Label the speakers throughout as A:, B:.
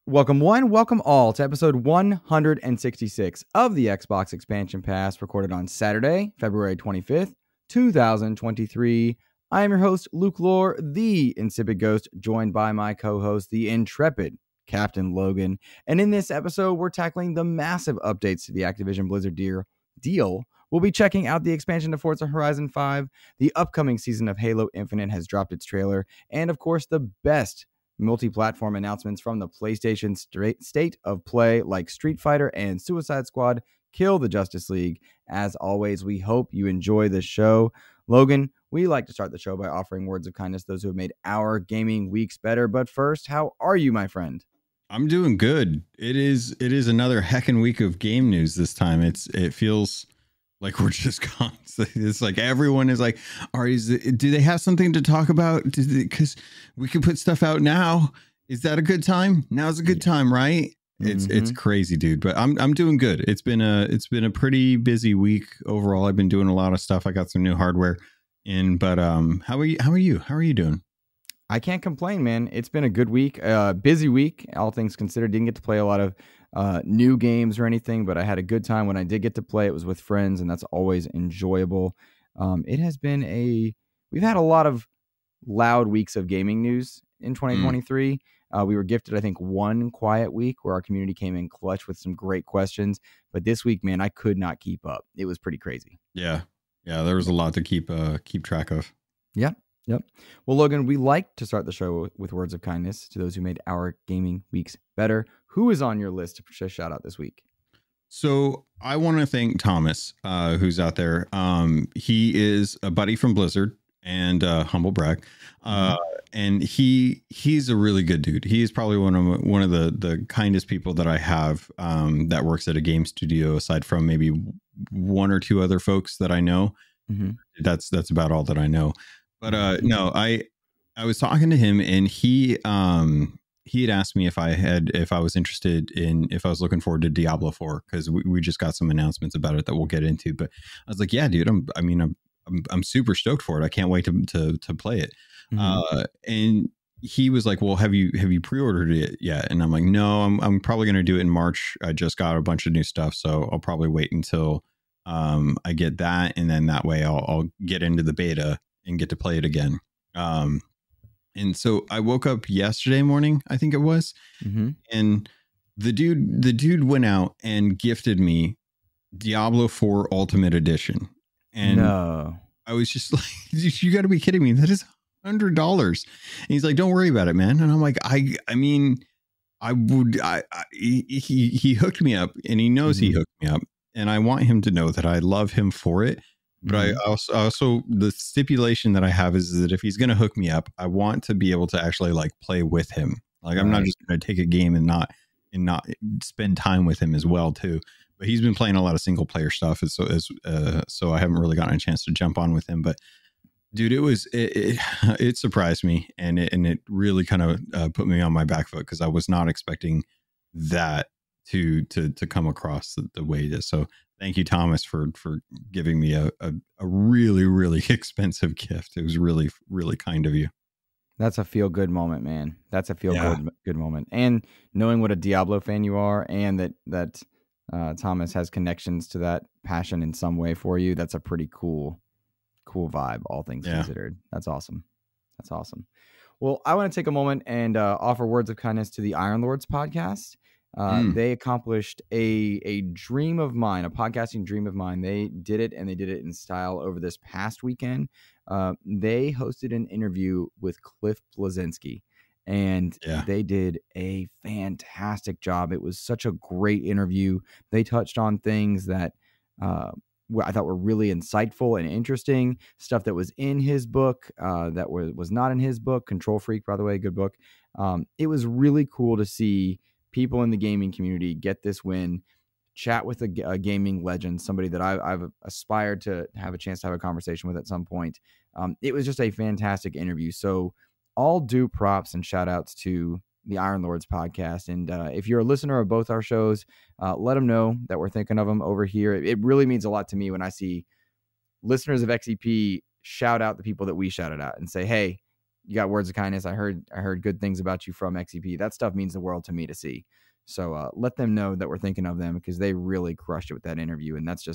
A: Welcome one, welcome all to episode 166 of the Xbox Expansion Pass, recorded on Saturday, February 25th, 2023. I am your host, Luke Lore, the Insipid Ghost, joined by my co-host, the intrepid Captain Logan. And in this episode, we're tackling the massive updates to the Activision Blizzard deal. We'll be checking out the expansion to Forza Horizon 5. The upcoming season of Halo Infinite has dropped its trailer. And of course, the best multi-platform announcements from the PlayStation State of Play, like Street Fighter and Suicide Squad Kill the Justice League. As always, we hope you enjoy the show. Logan, we like to start the show by offering words of kindness to those who have made our gaming weeks better. But first, how are you, my friend?
B: I'm doing good. It is another heckin' week of game news this time. It feels like we're just gone. It's like everyone is like, do they have something to talk about? Because we can put stuff out now. Is that a good time? Now's a good time, right? It's crazy, dude. But I'm doing good. It's been a pretty busy week overall. I've been doing a lot of stuff. I got some new hardware in. But how are you? How are you doing?
A: I can't complain, man. It's been a good week, busy week, all things considered. Didn't get to play a lot of new games or anything, but I had a good time when I did get to play. It was with friends, and that's always enjoyable. It has been we've had a lot of loud weeks of gaming news in 2023. We were gifted, I think, one quiet week where our community came in clutch with some great questions. But this week, man, I could not keep up. It was pretty crazy.
B: Yeah, there was a lot to keep track of.
A: Yep. Well, Logan, we like to start the show with words of kindness to those who made our gaming weeks better. Who is on your list to shout out this week?
B: So I want to thank Thomas, who's out there. He is a buddy from Blizzard, and humble brag. And he's a really good dude. He is probably one of the kindest people that I have that works at a game studio, aside from maybe one or two other folks that I know. That's about all that I know. But no, I was talking to him, and he had asked me if I was interested in, if I was looking forward to Diablo 4, because we just got some announcements about it that we'll get into. But I was like, yeah, dude, I'm super stoked for it. I can't wait to play it. And he was like, well, have you pre-ordered it yet? And I'm like, no, I'm probably going to do it in March. I just got a bunch of new stuff, so I'll probably wait until I get that, and then that way I'll get into the beta and get to play it again. And so I woke up yesterday morning, I think it was, and the dude went out and gifted me Diablo 4 Ultimate Edition. And
A: no. I
B: was just like, you got to be kidding me. That is $100. And he's like, don't worry about it, man. And I'm like, he hooked me up, and he knows he hooked me up, and I want him to know that I love him for it. But I also the stipulation that I have is that if he's going to hook me up, I want to be able to actually like play with him. Like, I'm not just going to take a game and not spend time with him as well too. But he's been playing a lot of single player stuff, so I haven't really gotten a chance to jump on with him. But dude, it surprised me, and it really kind of put me on my back foot, because I was not expecting that to come across the way it is. So thank you, Thomas, for giving me a really, really expensive gift. It was really, really kind of you.
A: That's a feel-good moment, man. That's a feel-good moment. And knowing what a Diablo fan you are, and that Thomas has connections to that passion in some way for you, that's a pretty cool vibe, all things considered. That's awesome. Well, I want to take a moment and offer words of kindness to the Iron Lords podcast. They accomplished a dream of mine, a podcasting dream of mine. They did it, and they did it in style over this past weekend. They hosted an interview with Cliff Bleszinski, and they did a fantastic job. It was such a great interview. They touched on things that I thought were really insightful and interesting, stuff that was in his book that was not in his book. Control Freak, by the way, good book. It was really cool to see people in the gaming community get this win, chat with a gaming legend, somebody that I've aspired to have a chance to have a conversation with at some point. It was just a fantastic interview. So all due props and shout outs to the Iron Lords podcast. And if you're a listener of both our shows, let them know that we're thinking of them over here. It really means a lot to me when I see listeners of XEP shout out the people that we shouted out and say, hey, you got words of kindness. I heard good things about you from XCP. That stuff means the world to me to see. So let them know that we're thinking of them, because they really crushed it with that interview. And that's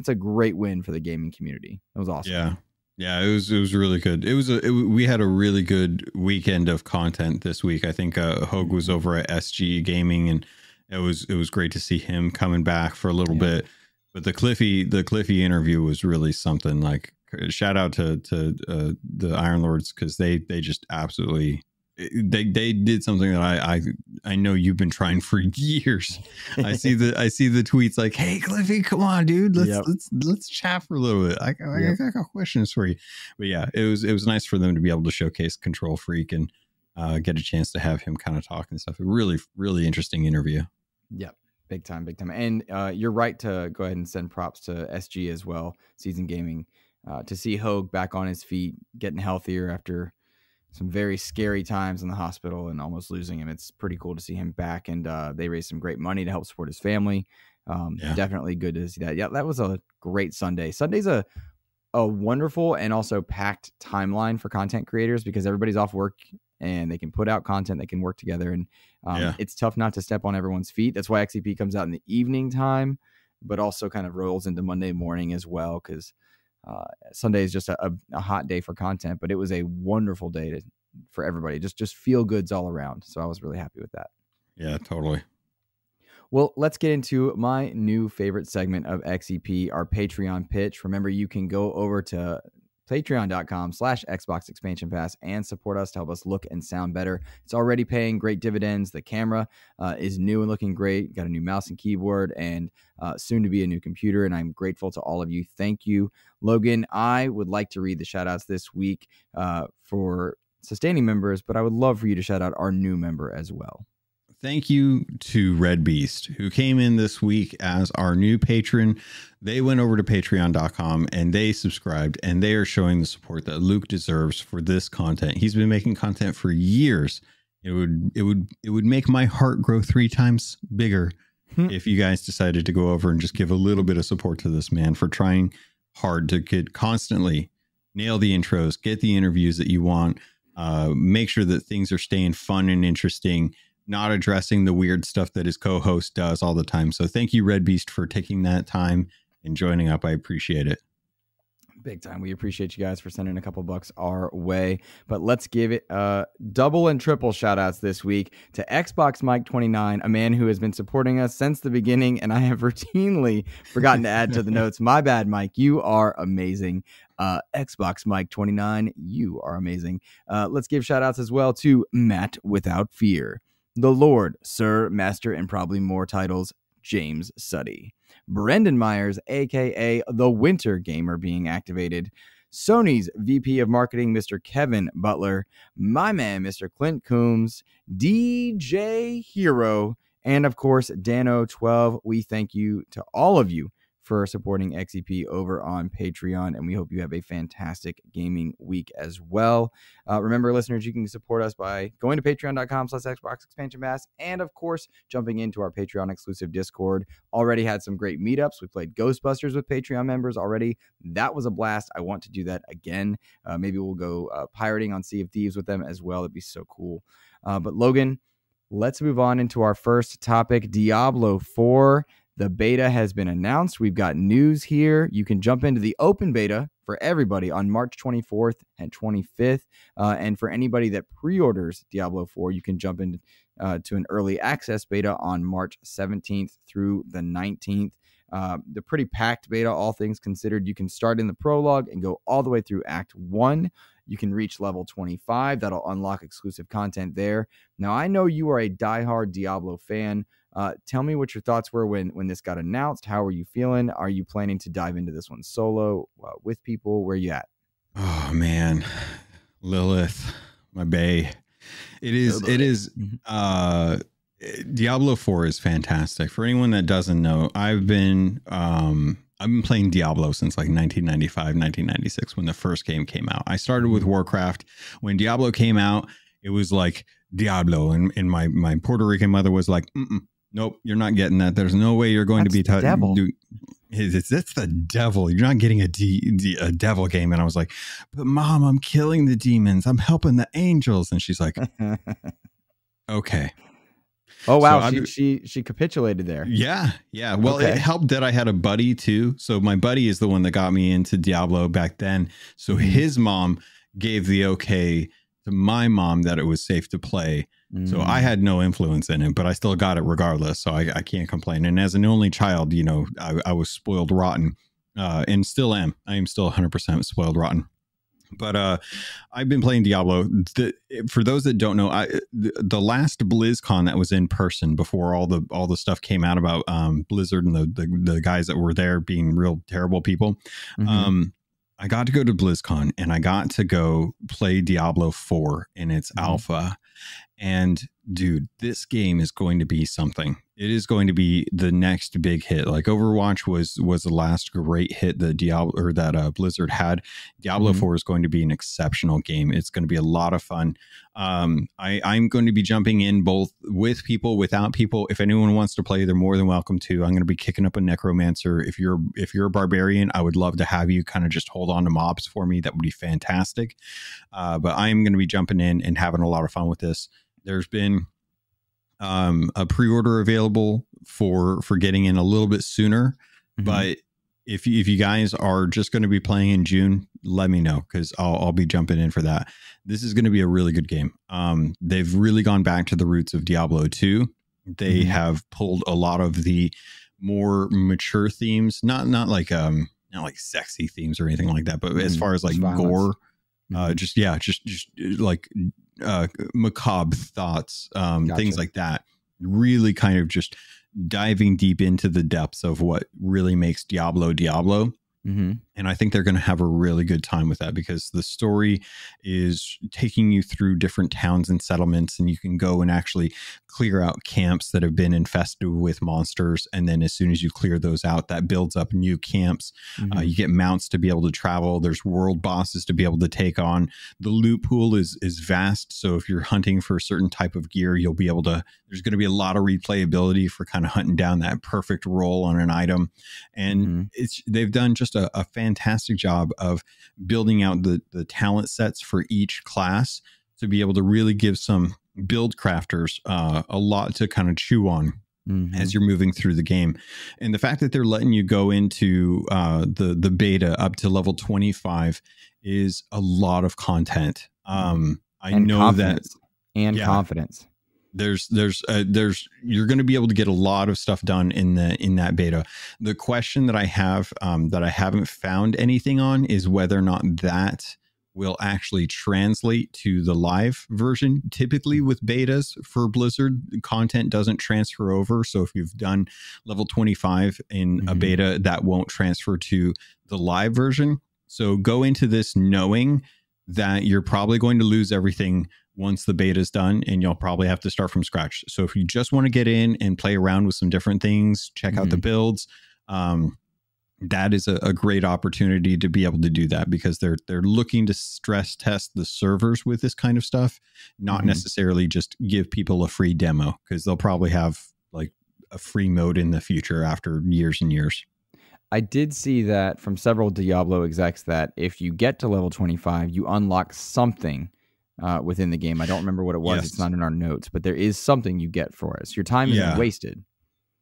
A: a great win for the gaming community. It was awesome.
B: Yeah. Yeah, it was really good. We had a really good weekend of content this week. I think Hogue was over at SG Gaming, and it was great to see him coming back for a little bit. But the Cliffy interview was really something. Like, shout out to the Iron Lords, because they just absolutely they did something that I know you've been trying for years. I see the tweets like, "Hey Cliffy, come on, dude, let's chat for a little bit. I got questions for you." But yeah, it was nice for them to be able to showcase Control Freak and get a chance to have him kind of talk and stuff. A really, really interesting interview.
A: Yep. Big time. And you're right to go ahead and send props to SG as well, Season Gaming, to see Hogue back on his feet, getting healthier after some very scary times in the hospital and almost losing him. It's pretty cool to see him back, and they raised some great money to help support his family. Definitely good to see that. Yeah, that was a great Sunday. Sunday's a wonderful and also packed timeline for content creators, because everybody's off work and they can put out content, they can work together, and it's tough not to step on everyone's feet. That's why XCP comes out in the evening time, but also kind of rolls into Monday morning as well, because Sunday is just a hot day for content. But it was a wonderful day for everybody. Just feel goods all around. So I was really happy with that.
B: Yeah, totally.
A: Well, let's get into my new favorite segment of XCP, our Patreon pitch. Remember, you can go over to patreon.com/Xbox Expansion Pass and support us to help us look and sound better. It's already paying great dividends. The camera is new and looking great. Got a new mouse and keyboard, and soon to be a new computer. And I'm grateful to all of you. Thank you. Logan, I would like to read the shout outs this week for sustaining members, but I would love for you to shout out our new member as well.
B: Thank you to Red Beast, who came in this week as our new patron. They went over to patreon.com and they subscribed, and they are showing the support that Luke deserves for this content. He's been making content for years. It would make my heart grow 3 times bigger if you guys decided to go over and just give a little bit of support to this man for trying hard to constantly nail the intros, get the interviews that you want, make sure that things are staying fun and interesting, not addressing the weird stuff that his co-host does all the time. So thank you, Red Beast, for taking that time and joining up. I appreciate it.
A: Big time. We appreciate you guys for sending a couple bucks our way. But let's give it double and triple shout outs this week to Xbox Mike 29, a man who has been supporting us since the beginning, and I have routinely forgotten to add to the notes. My bad, Mike. You are amazing. Xbox Mike 29, you are amazing. Let's give shout outs as well to Matt Without Fear, the Lord, Sir, Master, and probably more titles, James Suddy, Brendan Myers, a.k.a. the Winter Gamer being activated, Sony's VP of Marketing, Mr. Kevin Butler, my man, Mr. Clint Coombs, DJ Hero, and of course, Dano12. We thank you to all of you for supporting XCP over on Patreon, and we hope you have a fantastic gaming week as well. Remember, listeners, you can support us by going to patreon.com/Xbox Expansion Pass, and of course, jumping into our Patreon exclusive Discord. Already had some great meetups. We played Ghostbusters with Patreon members already. That was a blast. I want to do that again. Maybe we'll go pirating on Sea of Thieves with them as well. It'd be so cool. But Logan, let's move on into our first topic, Diablo 4. The beta has been announced. We've got news here. You can jump into the open beta for everybody on March 24th and 25th. And for anybody that pre-orders Diablo 4, you can jump into to an early access beta on March 17th through the 19th. The pretty packed beta, all things considered. You can start in the prologue and go all the way through Act 1. You can reach level 25. That'll unlock exclusive content there. Now, I know you are a diehard Diablo fan. Tell me what your thoughts were when this got announced. How are you feeling? Are you planning to dive into this one solo with people? Where are you at?
B: Oh man, Lilith, my bae. It is. Diablo 4 is fantastic. For anyone that doesn't know, I've been playing Diablo since like 1995, 1996 when the first game came out. I started with Warcraft. When Diablo came out, it was like Diablo, and my Puerto Rican mother was like, Nope, you're not getting that. There's no way you're going
A: That's
B: to be
A: devil.
B: It's the devil. You're not getting a devil game. And I was like, but Mom, I'm killing the demons. I'm helping the angels. And she's like, okay.
A: Oh wow, so she capitulated there.
B: Yeah. Well, okay. It helped that I had a buddy too. So my buddy is the one that got me into Diablo back then. So his mom gave the okay to my mom that it was safe to play. So I had no influence in it, but I still got it regardless. So I can't complain. And as an only child, you know, I was spoiled rotten, and still am. I am still 100% spoiled rotten. But I've been playing Diablo. For those that don't know, the last BlizzCon that was in person before all the stuff came out about Blizzard and the guys that were there being real terrible people. I got to go to BlizzCon and I got to go play Diablo 4 in its alpha. And dude, this game is going to be something. It is going to be the next big hit. Like Overwatch was the last great hit that Blizzard had. Diablo 4 is going to be an exceptional game. It's going to be a lot of fun. I'm going to be jumping in both with people, without people. If anyone wants to play, they're more than welcome to. I'm going to be kicking up a necromancer. If you're a barbarian, I would love to have you kind of just hold on to mobs for me. That would be fantastic. But I'm going to be jumping in and having a lot of fun with this. There's been a pre-order available for getting in a little bit sooner. But if you guys are just going to be playing in June, let me know, because I'll be jumping in for that. This is going to be a really good game. They've really gone back to the roots of Diablo 2. They have pulled a lot of the more mature themes, not like sexy themes or anything like that, but as far as like gore, just like macabre thoughts, gotcha. Things like that, really kind of just diving deep into the depths of what really makes Diablo. And I think they're going to have a really good time with that, because the story is taking you through different towns and settlements, and you can go and actually clear out camps that have been infested with monsters. And then as soon as you clear those out, that builds up new camps. You get mounts to be able to travel. There's world bosses to be able to take on. The loot pool is vast. So if you're hunting for a certain type of gear, you'll be able to, there's going to be a lot of replayability for kind of hunting down that perfect roll on an item. And they've done just a fantastic job of building out the talent sets for each class to be able to really give some build crafters a lot to kind of chew on as you're moving through the game. And the fact that they're letting you go into the beta up to level 25 is a lot of content. I know that,
A: and confidence.
B: There's you're going to be able to get a lot of stuff done in that beta. The question that I have that I haven't found anything on is whether or not that will actually translate to the live version. Typically with betas for Blizzard, content doesn't transfer over. So if you've done level 25 in a beta, that won't transfer to the live version. So go into this knowing that you're probably going to lose everything once the beta is done, and you'll probably have to start from scratch. So if you just want to get in and play around with some different things, check out the builds, that is a great opportunity to be able to do that, because they're looking to stress test the servers with this kind of stuff, not necessarily just give people a free demo, because they'll probably have like a free mode in the future after years and years.
A: I did see that from several Diablo execs that if you get to level 25, you unlock something within the game. I don't remember what it was. Yes. It's not in our notes, but there is something you get for us. Your time isn't wasted.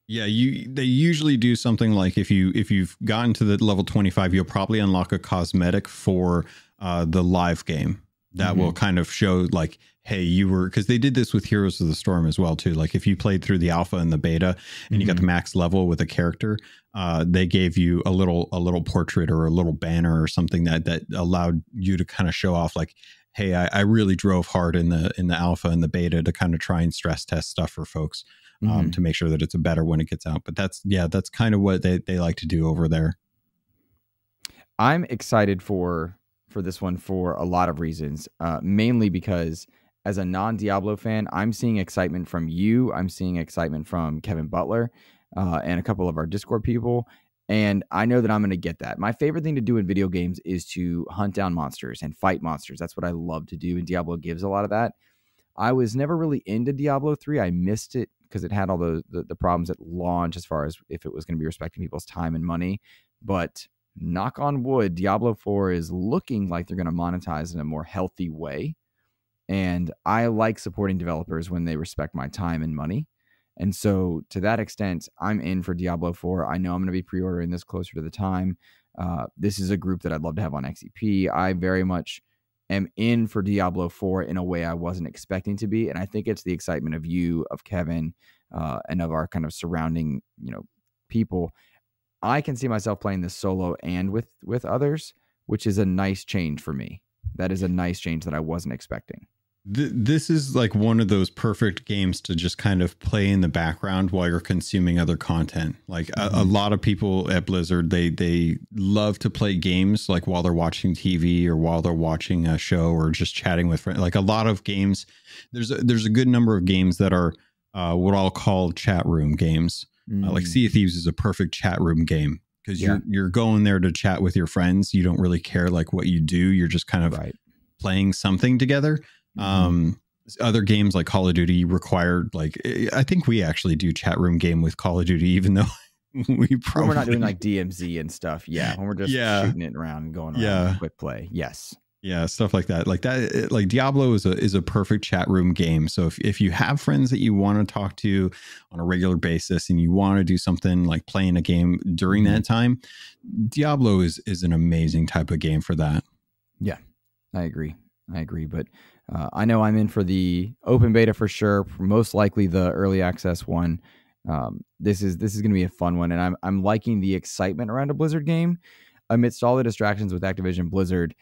B: Yeah, they usually do something like if you've gotten to the level 25, you'll probably unlock a cosmetic for the live game that will kind of show like, hey, you were, because they did this with Heroes of the Storm as well too. Like if you played through the alpha and the beta and you got the max level with a character, they gave you a little portrait or a little banner or something that allowed you to kind of show off like, hey, I really drove hard in the alpha and the beta to kind of try and stress test stuff for folks to make sure that it's a better when it gets out. But that's kind of what they like to do over there.
A: I'm excited for this one for a lot of reasons, mainly because as a non-Diablo fan, I'm seeing excitement from you. I'm seeing excitement from Kevin Butler and a couple of our Discord people. And I know that I'm going to get that. My favorite thing to do in video games is to hunt down monsters and fight monsters. That's what I love to do, and Diablo gives a lot of that. I was never really into Diablo 3. I missed it because it had all the problems at launch as far as if it was going to be respecting people's time and money. But knock on wood, Diablo 4 is looking like they're going to monetize in a more healthy way. And I like supporting developers when they respect my time and money. And so to that extent, I'm in for Diablo 4. I know I'm going to be pre-ordering this closer to the time. This is a group that I'd love to have on XEP. I very much am in for Diablo 4 in a way I wasn't expecting to be. And I think it's the excitement of you, of Kevin, and of our kind of surrounding, people. I can see myself playing this solo and with others, which is a nice change for me. That is a nice change that I wasn't expecting.
B: This is like one of those perfect games to just kind of play in the background while you're consuming other content. Like a lot of people at Blizzard, they love to play games like while they're watching TV or while they're watching a show or just chatting with friends. Like a lot of games, there's a good number of games that are what I'll call chat room games. Like Sea of Thieves is a perfect chat room game because you're going there to chat with your friends. You don't really care like what you do. You're just kind of playing something together. Other games like Call of Duty required, like, I think we actually do chat room game with Call of Duty, even though we're
A: not doing like DMZ and stuff. Yeah. When we're just shooting it around and going around quick play. Yes.
B: Yeah. Stuff like that. Like that, like Diablo is a perfect chat room game. So if you have friends that you want to talk to on a regular basis and you want to do something like playing a game during that time, Diablo is an amazing type of game for that.
A: Yeah, I agree. But I know I'm in for the open beta for sure. Most likely the early access one. This is going to be a fun one, and I'm liking the excitement around a Blizzard game amidst all the distractions with Activision Blizzard.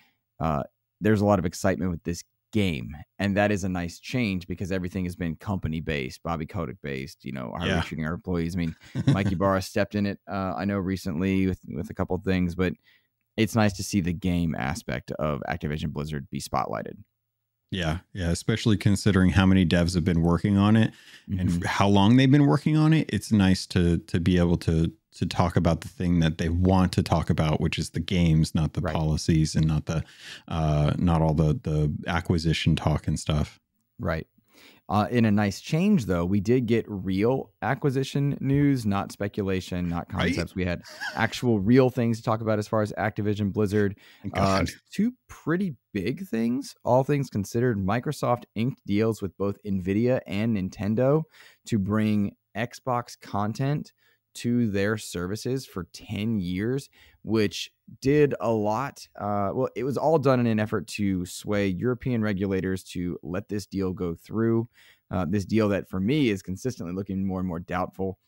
A: There's a lot of excitement with this game, and that is a nice change because everything has been company based, Bobby Kotick based. How we're treating our employees. I mean, Mikey Barra stepped in it. I know recently with a couple of things, but it's nice to see the game aspect of Activision Blizzard be spotlighted.
B: Yeah. Especially considering how many devs have been working on it and how long they've been working on it. It's nice to be able to talk about the thing that they want to talk about, which is the games, not the policies and not all the acquisition talk and stuff.
A: Right. In a nice change, though, we did get real acquisition news, not speculation, not concepts. We had actual real things to talk about as far as Activision Blizzard. Two pretty big things, all things considered. Microsoft inked deals with both NVIDIA and Nintendo to bring Xbox content to their services for 10 years, which did a lot. It was all done in an effort to sway European regulators to let this deal go through. This deal that for me is consistently looking more and more doubtful.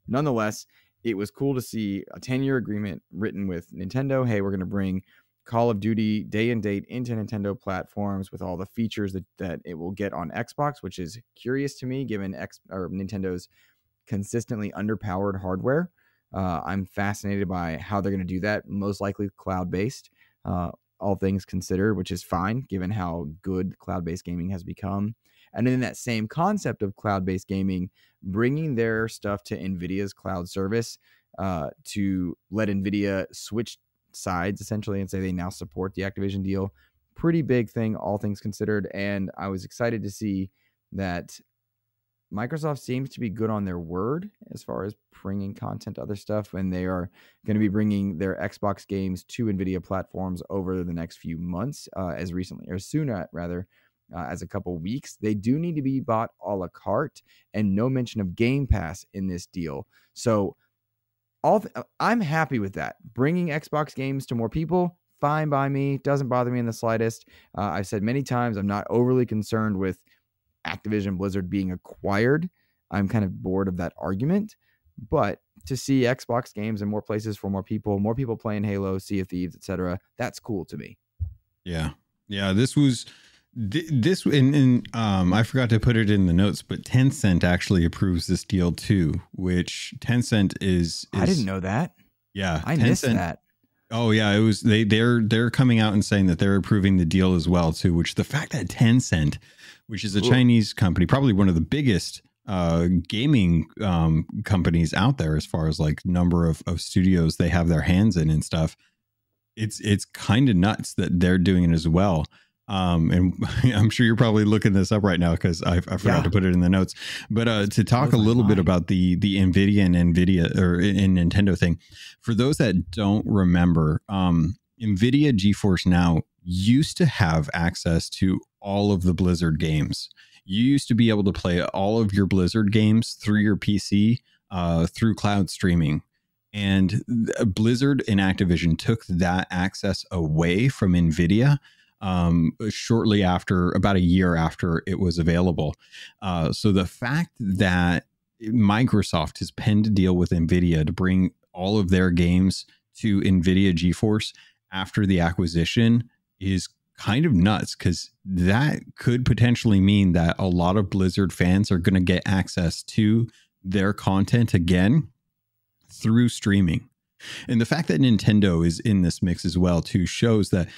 A: Nonetheless, it was cool to see a 10-year agreement written with Nintendo. Hey, we're going to bring Call of Duty day and date into Nintendo platforms with all the features that it will get on Xbox, which is curious to me given Nintendo's consistently underpowered hardware. I'm fascinated by how they're going to do that. Most likely cloud-based, all things considered, which is fine given how good cloud-based gaming has become. And in that same concept of cloud-based gaming, bringing their stuff to NVIDIA's cloud service to let NVIDIA switch sides essentially and say they now support the Activision deal. Pretty big thing, all things considered. And I was excited to see that Microsoft seems to be good on their word as far as bringing content to other stuff, and they are going to be bringing their Xbox games to NVIDIA platforms over the next few months, as a couple weeks. They do need to be bought a la carte, and no mention of Game Pass in this deal. So I'm happy with that. Bringing Xbox games to more people, fine by me. Doesn't bother me in the slightest. I've said many times I'm not overly concerned with Activision Blizzard being acquired. I'm kind of bored of that argument, but to see Xbox games in more places for more people playing Halo, Sea of Thieves, etc., that's cool to me.
B: Yeah. This was and I forgot to put it in the notes, but Tencent actually approves this deal too, which Tencent is
A: I didn't know that.
B: Yeah,
A: I missed that.
B: Oh yeah, it was they're coming out and saying that they're approving the deal as well too, which the fact that Tencent, which is a Chinese company, probably one of the biggest gaming companies out there as far as like number of studios they have their hands in and stuff, it's kind of nuts that they're doing it as well. And I'm sure you're probably looking this up right now because I forgot to put it in the notes. But to talk a little bit about the NVIDIA and NVIDIA or in Nintendo thing, for those that don't remember, NVIDIA GeForce Now used to have access to all of the Blizzard games. You used to be able to play all of your Blizzard games through your PC through cloud streaming. And Blizzard and Activision took that access away from NVIDIA shortly after, about a year after it was available. So the fact that Microsoft has penned a deal with NVIDIA to bring all of their games to NVIDIA GeForce after the acquisition is kind of nuts, because that could potentially mean that a lot of Blizzard fans are going to get access to their content again through streaming. And the fact that Nintendo is in this mix as well too shows that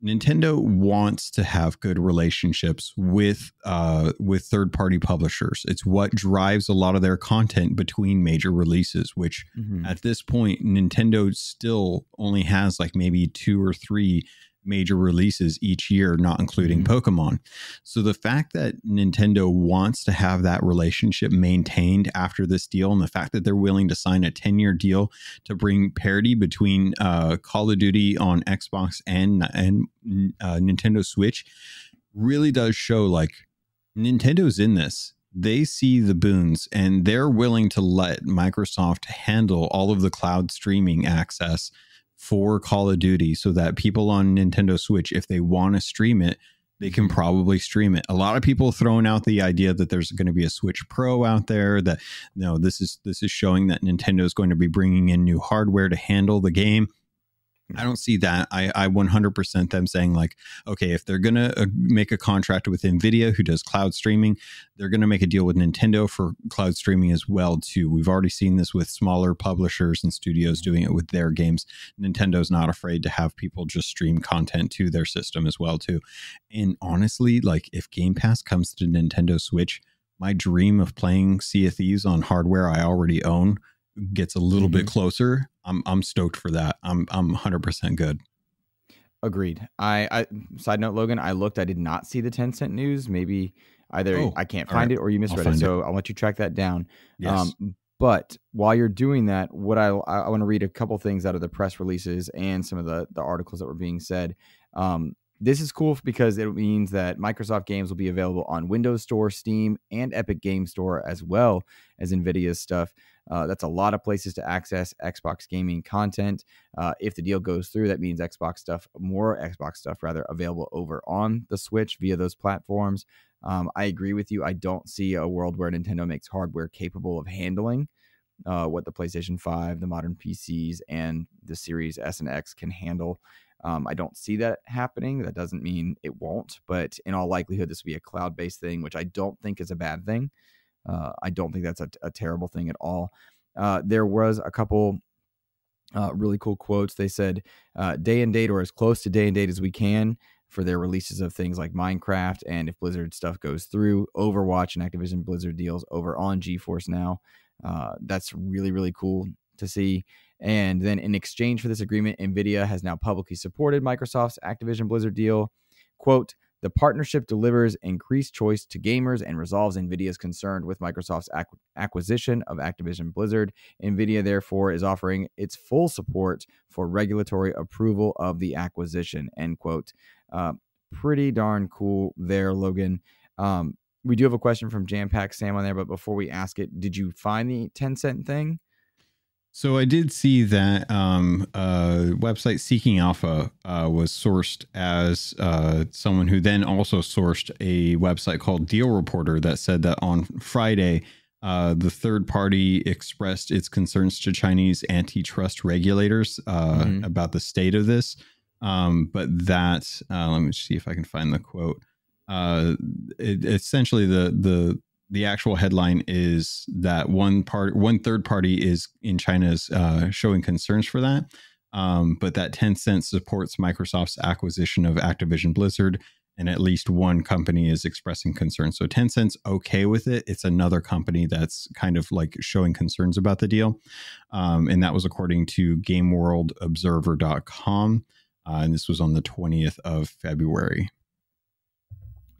B: Nintendo wants to have good relationships with third-party publishers. It's what drives a lot of their content between major releases, which at this point, Nintendo still only has like maybe 2 or 3 major releases each year, not including Pokemon. So the fact that Nintendo wants to have that relationship maintained after this deal, and the fact that they're willing to sign a 10-year deal to bring parity between Call of Duty on Xbox and Nintendo Switch really does show like Nintendo's in this. They see the boons and they're willing to let Microsoft handle all of the cloud streaming access for Call of Duty so that people on Nintendo Switch, if they want to stream it, they can probably stream it. A lot of people throwing out the idea that there's going to be a Switch Pro out there, that no, this is showing that Nintendo is going to be bringing in new hardware to handle the game. I don't see that. I 100% them saying like, okay, if they're going to make a contract with NVIDIA, who does cloud streaming, they're going to make a deal with Nintendo for cloud streaming as well, too. We've already seen this with smaller publishers and studios doing it with their games. Nintendo's not afraid to have people just stream content to their system as well, too. And honestly, like if Game Pass comes to Nintendo Switch, my dream of playing Sea of Thieves on hardware I already own gets a little bit closer. I'm stoked for that. I'm 100% good.
A: Agreed. I side note, Logan, I did not see the Tencent news. Maybe either I can't find it or you misread it. So I'll let you track that down.
B: Yes.
A: But while you're doing that, what I want to read a couple things out of the press releases and some of the articles that were being said. This is cool because it means that Microsoft games will be available on Windows Store, Steam, and Epic Game Store, as well as NVIDIA's stuff. That's a lot of places to access Xbox gaming content. If the deal goes through, that means more Xbox stuff available over on the Switch via those platforms. I agree with you. I don't see a world where Nintendo makes hardware capable of handling what the PlayStation 5, the modern PCs, and the Series S and X can handle. I don't see that happening. That doesn't mean it won't, but in all likelihood, this will be a cloud-based thing, which I don't think is a bad thing. I don't think that's a terrible thing at all. There was a couple really cool quotes. They said day and date, or as close to day and date as we can, for their releases of things like Minecraft, and if Blizzard stuff goes through, Overwatch and Activision Blizzard deals over on GeForce Now. That's really, really cool to see. And then in exchange for this agreement, NVIDIA has now publicly supported Microsoft's Activision Blizzard deal. Quote, the partnership delivers increased choice to gamers and resolves NVIDIA's concern with Microsoft's acquisition of Activision Blizzard. NVIDIA, therefore, is offering its full support for regulatory approval of the acquisition, end quote. Pretty darn cool there, Logan. We do have a question from Jam Pack Sam on there, but before we ask it, did you find the Tencent thing?
B: So I did see that website Seeking Alpha was sourced as someone who then also sourced a website called Deal Reporter that said that on Friday, the third party expressed its concerns to Chinese antitrust regulators about the state of this. But that, let me see if I can find the quote. Essentially, the actual headline is that one third party is in China's showing concerns for that, but that Tencent supports Microsoft's acquisition of Activision Blizzard, and at least one company is expressing concern. So Tencent's okay with it. It's another company that's kind of like showing concerns about the deal, and that was according to GameWorldObserver.com, and this was on the 20th of February.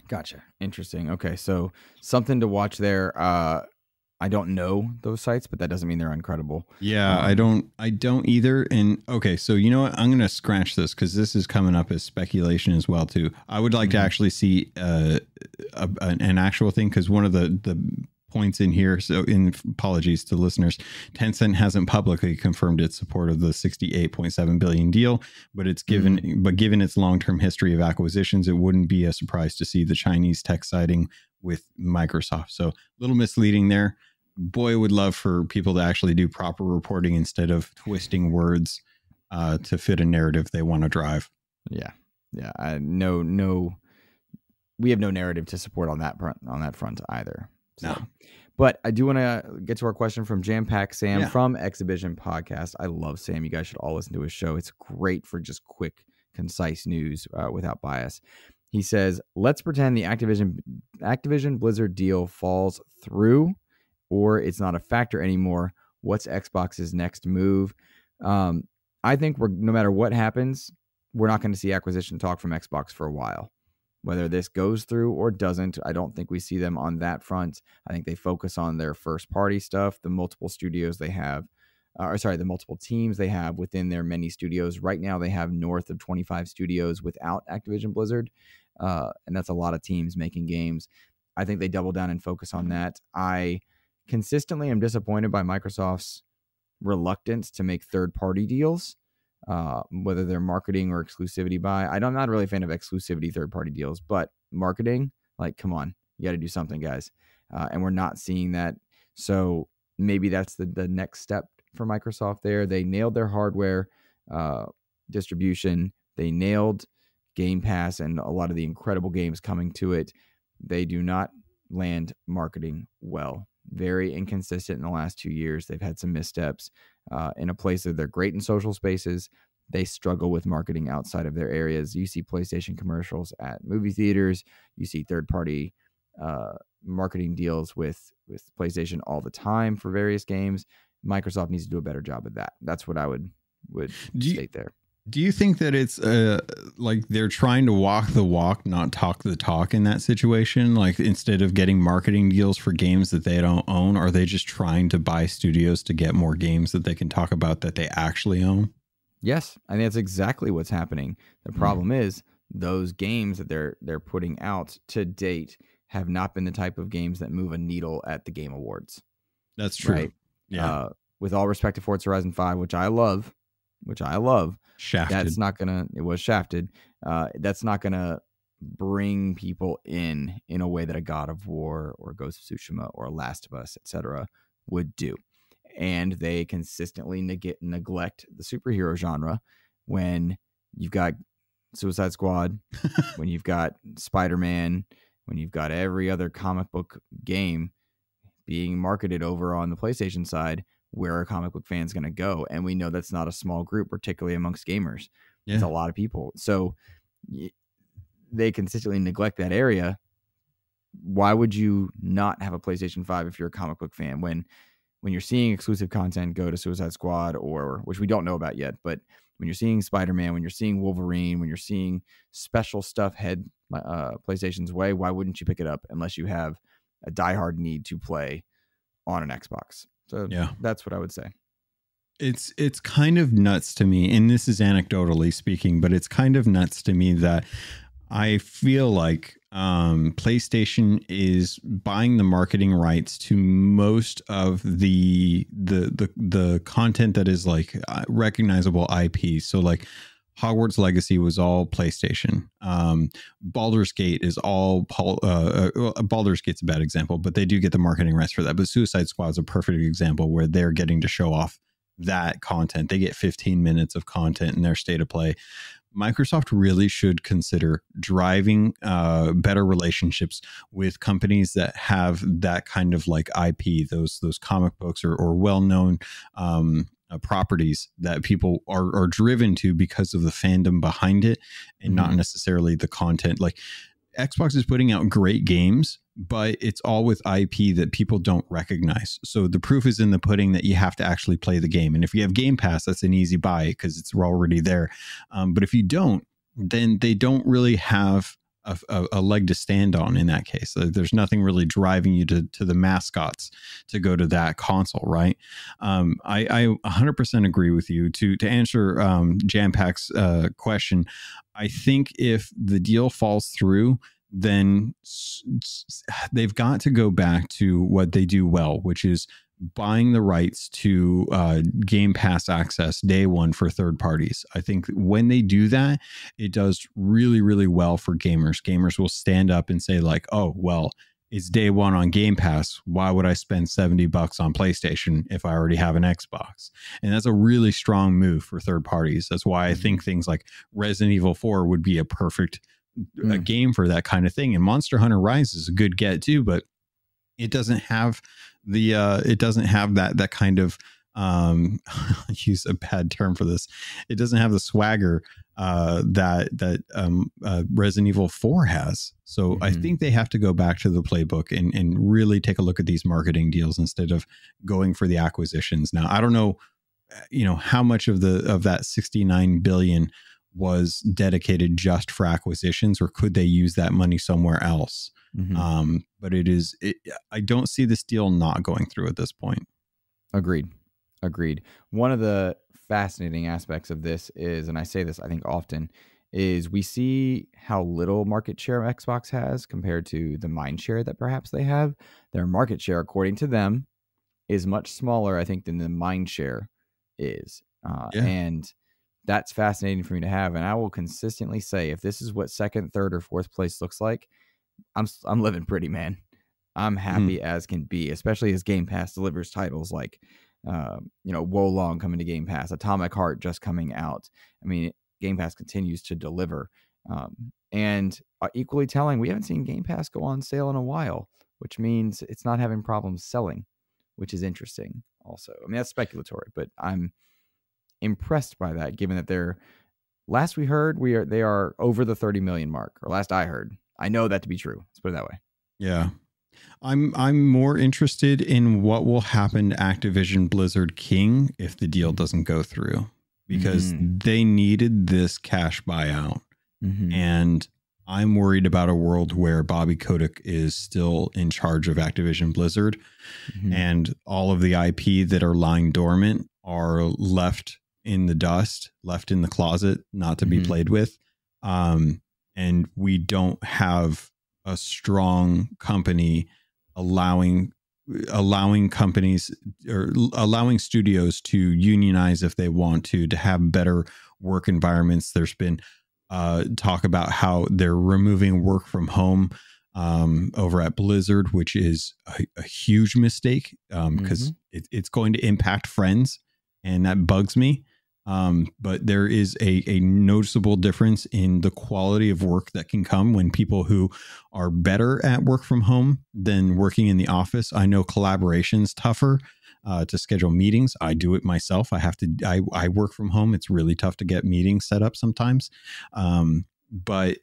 A: Gotcha. Interesting. Okay, so something to watch there. I don't know those sites, but that doesn't mean they're incredible.
B: Yeah, I don't either. And okay, so you know what? I'm going to scratch this because this is coming up as speculation as well too. I would like to actually see an actual thing, because one of the points in here, so in apologies to listeners, Tencent hasn't publicly confirmed its support of the 68.7 billion deal, but it's given given its long-term history of acquisitions, it wouldn't be a surprise to see the Chinese tech siding with Microsoft. So a little misleading there. Boy, would love for people to actually do proper reporting instead of twisting words to fit a narrative they want to drive.
A: Yeah. No, we have no narrative to support on that front either. So. No. But I do want to get to our question from Jam Pack Sam from Exhibition Podcast. I love Sam. You guys should all listen to his show. It's great for just quick, concise news without bias. He says, let's pretend the Activision Blizzard deal falls through, or it's not a factor anymore. What's Xbox's next move? I think no matter what happens, we're not going to see acquisition talk from Xbox for a while. Whether this goes through or doesn't, I don't think we see them on that front. I think they focus on their first party stuff, the multiple studios they have, the multiple teams they have within their many studios. Right now, they have north of 25 studios without Activision Blizzard, and that's a lot of teams making games. I think they double down and focus on that. I consistently am disappointed by Microsoft's reluctance to make third-party deals, whether they're marketing or exclusivity buy. I'm not really a fan of exclusivity third-party deals, but marketing, like, come on, you got to do something, guys. And we're not seeing that. So maybe that's the next step for Microsoft there. They nailed their hardware distribution. They nailed Game Pass and a lot of the incredible games coming to it. They do not land marketing well. Very inconsistent in the last 2 years. They've had some missteps in a place that they're great in social spaces. They struggle with marketing outside of their areas. You see PlayStation commercials at movie theaters. You see third-party marketing deals with PlayStation all the time for various games. Microsoft needs to do a better job of that. That's what I would state there.
B: Do you think that it's like they're trying to walk the walk, not talk the talk in that situation? Like, instead of getting marketing deals for games that they don't own, are they just trying to buy studios to get more games that they can talk about that they actually own?
A: Yes, I think that's exactly what's happening. The problem is those games that they're putting out to date have not been the type of games that move a needle at the Game Awards.
B: That's true. Right?
A: Yeah. With all respect to Forza Horizon 5, which I love.
B: Shafted.
A: It was shafted. That's not gonna bring people in a way that a God of War or Ghost of Tsushima or Last of Us, etc. would do. And they consistently neglect the superhero genre when you've got Suicide Squad, when you've got Spider-Man, when you've got every other comic book game being marketed over on the PlayStation side. Where are comic book fans going to go? And we know that's not a small group, particularly amongst gamers. Yeah. It's a lot of people. So they consistently neglect that area. Why would you not have a PlayStation 5 if you're a comic book fan? When you're seeing exclusive content go to Suicide Squad, or which we don't know about yet, but when you're seeing Spider-Man, when you're seeing Wolverine, when you're seeing special stuff head PlayStation's way, why wouldn't you pick it up unless you have a diehard need to play on an Xbox? So yeah, that's what I would say.
B: It's kind of nuts to me, and this is anecdotally speaking, but it's kind of nuts to me that I feel like PlayStation is buying the marketing rights to most of the content that is like recognizable IP. So like Hogwarts Legacy was all PlayStation. Baldur's Gate is all Baldur's Gate's a bad example, but they do get the marketing rights for that. But Suicide Squad is a perfect example where they're getting to show off that content. They get 15 minutes of content in their state of play. Microsoft really should consider driving better relationships with companies that have that kind of like IP, those comic books or well-known properties that people are driven to because of the fandom behind it, and not necessarily the content. Like, Xbox is putting out great games, but it's all with IP that people don't recognize. So the proof is in the pudding that you have to actually play the game. And if you have Game Pass, that's an easy buy because it's already there. But if you don't, then they don't really have a leg to stand on in that case. There's nothing really driving you to the mascots to go to that console, right? I 100% agree with you. To answer Jampack's question, I think if the deal falls through, then they've got to go back to what they do well, which is buying the rights to Game Pass access day one for third parties. I think when they do that, it does really, really well for gamers. Gamers will stand up and say like, oh, well, it's day one on Game Pass. Why would I spend $70 on PlayStation if I already have an Xbox? And that's a really strong move for third parties. That's why I think things like Resident Evil 4 would be a perfect game for that kind of thing. And Monster Hunter Rise is a good get too, but it doesn't have that kind of use a bad term for this. It doesn't have the swagger that Resident Evil 4 has. So I think they have to go back to the playbook and really take a look at these marketing deals instead of going for the acquisitions. Now, I don't know, how much of that 69 billion was dedicated just for acquisitions, or could they use that money somewhere else? But I don't see this deal not going through at this point.
A: Agreed. One of the fascinating aspects of this is, and I say this I think often, is we see how little market share Xbox has compared to the mind share that perhaps they have. Their market share, according to them, is much smaller, I think, than the mind share is. And that's fascinating for me to have. And I will consistently say, if this is what second, third, or fourth place looks like, I'm living pretty, man. I'm happy as can be, especially as Game Pass delivers titles like, Wo Long coming to Game Pass, Atomic Heart just coming out. I mean, Game Pass continues to deliver. And equally telling, we haven't seen Game Pass go on sale in a while, which means it's not having problems selling, which is interesting also. I mean, that's speculatory, but I'm impressed by that, given that last we heard, they are over the 30 million mark, or last I heard. I know that to be true. Let's put it that way.
B: Yeah. I'm more interested in what will happen to Activision Blizzard King if the deal doesn't go through, because they needed this cash buyout. And I'm worried about a world where Bobby Kotick is still in charge of Activision Blizzard, and all of the IP that are lying dormant are left in the dust, left in the closet, not to be played with. And we don't have a strong company allowing companies or allowing studios to unionize if they want to have better work environments. There's been talk about how they're removing work from home over at Blizzard, which is a huge mistake because it's going to impact friends, and that bugs me. But there is a noticeable difference in the quality of work that can come when people who are better at work from home than working in the office. I know collaboration's tougher to schedule meetings. I do it myself. I work from home. It's really tough to get meetings set up sometimes. But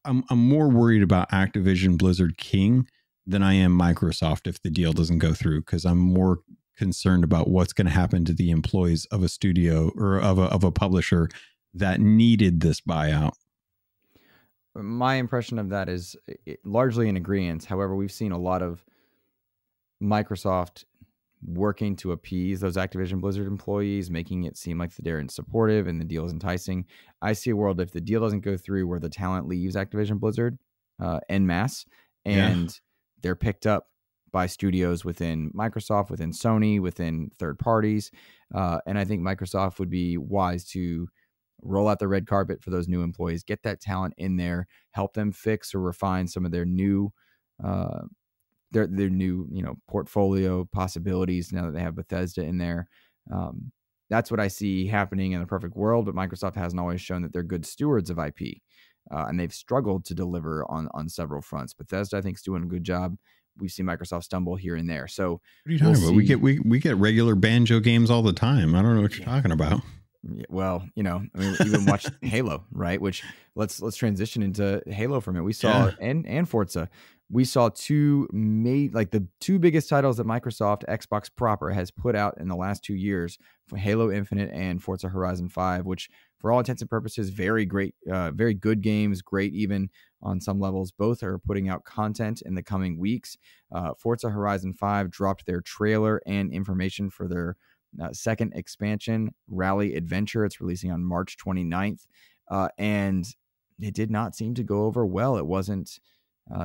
B: I'm more worried about Activision Blizzard King than I am Microsoft if the deal doesn't go through, because I'm more concerned about what's going to happen to the employees of a studio or of a publisher that needed this buyout.
A: My impression of that is largely in agreement. However, we've seen a lot of Microsoft working to appease those Activision Blizzard employees, making it seem like they're supportive and the deal is enticing. I see a world, if the deal doesn't go through, where the talent leaves Activision Blizzard en masse, and they're picked up by studios within Microsoft, within Sony, within third parties. And I think Microsoft would be wise to roll out the red carpet for those new employees, get that talent in there, help them fix or refine some of their new their new portfolio possibilities now that they have Bethesda in there. That's what I see happening in a perfect world, but Microsoft hasn't always shown that they're good stewards of IP. And they've struggled to deliver on several fronts. Bethesda, I think, is doing a good job. We've seen Microsoft stumble here and there. So
B: what are you talking about? We get regular Banjo games all the time. I don't know what you're talking about.
A: Yeah, well, I mean, even watch Halo, right? Which let's transition into Halo for a minute. We saw and Forza. We saw the two biggest titles that Microsoft Xbox proper has put out in the last 2 years, for Halo Infinite and Forza Horizon 5, which for all intents and purposes, very great, very good games, great even on some levels. Both are putting out content in the coming weeks. Forza Horizon 5 dropped their trailer and information for their second expansion, Rally Adventure. It's releasing on March 29th. And it did not seem to go over well. It wasn't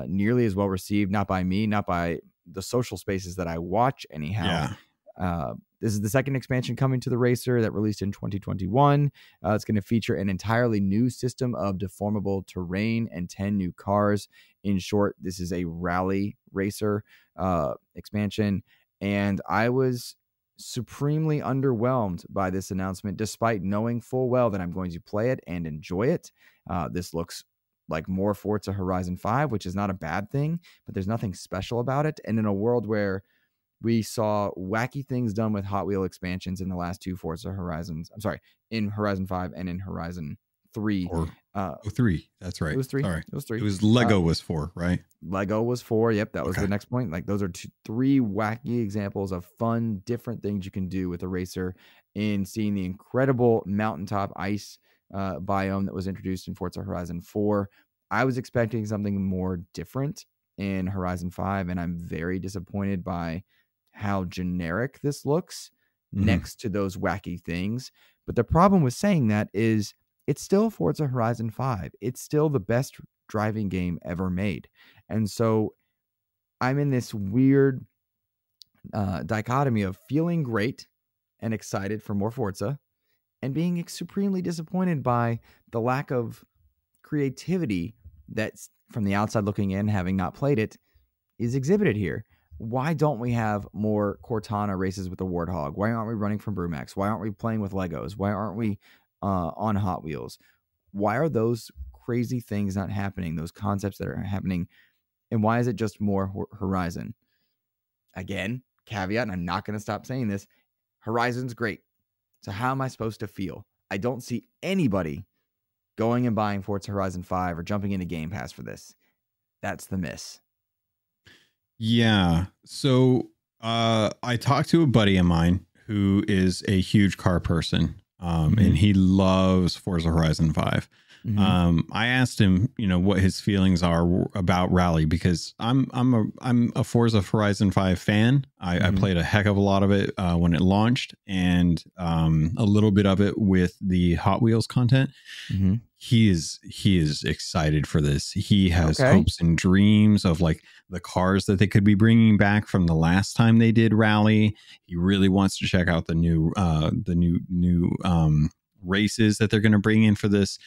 A: nearly as well received, not by me, not by the social spaces that I watch anyhow.
B: Yeah.
A: This is the second expansion coming to the racer that released in 2021. It's going to feature an entirely new system of deformable terrain and 10 new cars. In short, this is a rally racer expansion. And I was supremely underwhelmed by this announcement, despite knowing full well that I'm going to play it and enjoy it. This looks like more Forza Horizon 5, which is not a bad thing, but there's nothing special about it. And in a world where we saw wacky things done with Hot Wheel expansions in the last two Forza Horizons, in Horizon 5 and in Horizon 3.
B: Or 3. That's right.
A: It was 3.
B: Sorry.
A: It was 3.
B: It was Lego was 4, right?
A: Lego was 4. Yep, that was the next point. Like, those are 3 wacky examples of fun, different things you can do with a racer. In seeing the incredible mountaintop ice biome that was introduced in Forza Horizon 4, I was expecting something more different in Horizon 5, and I'm very disappointed by how generic this looks next to those wacky things. But the problem with saying that is it's still Forza Horizon 5. It's still the best driving game ever made. And so I'm in this weird dichotomy of feeling great and excited for more Forza and being supremely disappointed by the lack of creativity that's, from the outside looking in, having not played it, is exhibited here. Why don't we have more Cortana races with the Warthog? Why aren't we running from Brumax? Why aren't we playing with Legos? Why aren't we on Hot Wheels? Why are those crazy things not happening? Those concepts that are happening, and why is it just more Horizon? Again, caveat, and I'm not going to stop saying this, Horizon's great. So how am I supposed to feel? I don't see anybody going and buying Forza Horizon 5 or jumping into Game Pass for this. That's the miss.
B: Yeah. So I talked to a buddy of mine who is a huge car person, and he loves Forza Horizon 5. I asked him, what his feelings are about Rally, because I'm a Forza Horizon 5 fan. I played a heck of a lot of it when it launched, and a little bit of it with the Hot Wheels content. He is excited for this. He has hopes and dreams of like the cars that they could be bringing back from the last time they did Rally. He really wants to check out the new races that they're going to bring in for this.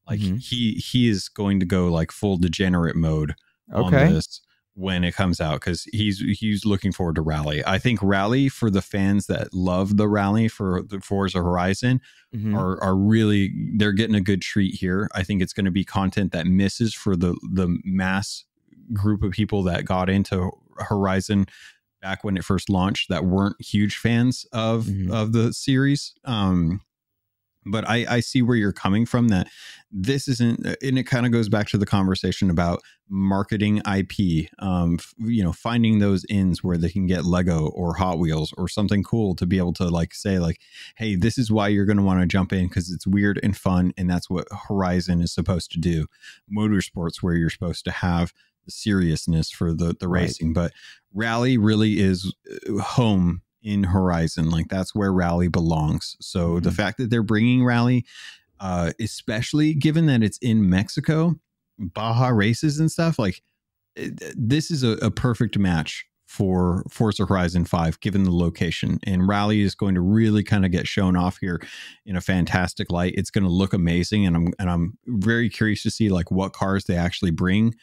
B: Like he is going to go like full degenerate mode on this when it comes out, because he's looking forward to Rally. I think Rally, for the fans that love the Rally for the Forza Horizon, are really, they're getting a good treat here. I think it's going to be content that misses for the mass group of people that got into Horizon back when it first launched, that weren't huge fans of the series. But I see where you're coming from, that this isn't, and it kind of goes back to the conversation about marketing IP, finding those ins where they can get Lego or Hot Wheels or something cool to be able to like say like, hey, this is why you're going to want to jump in, because it's weird and fun. And that's what Horizon is supposed to do. Motorsports, where you're supposed to have the seriousness for the racing, but Rally really is home in Horizon. Like, that's where Rally belongs. So the fact that they're bringing Rally, especially given that it's in Mexico, Baja races and stuff, like this is a perfect match for Forza Horizon 5, given the location. And Rally is going to really kind of get shown off here in a fantastic light. It's going to look amazing, and I'm very curious to see like what cars they actually bring,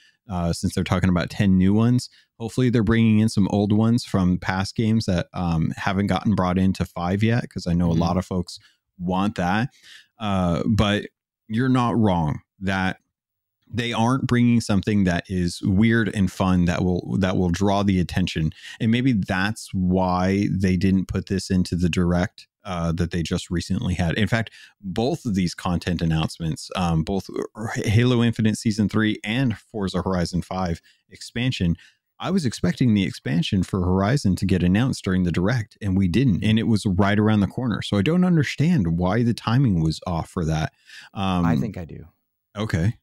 B: since they're talking about 10 new ones. Hopefully they're bringing in some old ones from past games that haven't gotten brought into 5 yet, because I know a lot of folks want that. But you're not wrong that they aren't bringing something that is weird and fun that will draw the attention. And maybe that's why they didn't put this into the direct that they just recently had. In fact, both of these content announcements, both Halo Infinite Season 3 and Forza Horizon 5 expansion, I was expecting the expansion for Horizon to get announced during the direct, and we didn't, and it was right around the corner. So I don't understand why the timing was off for that.
A: I think I do.
B: Okay.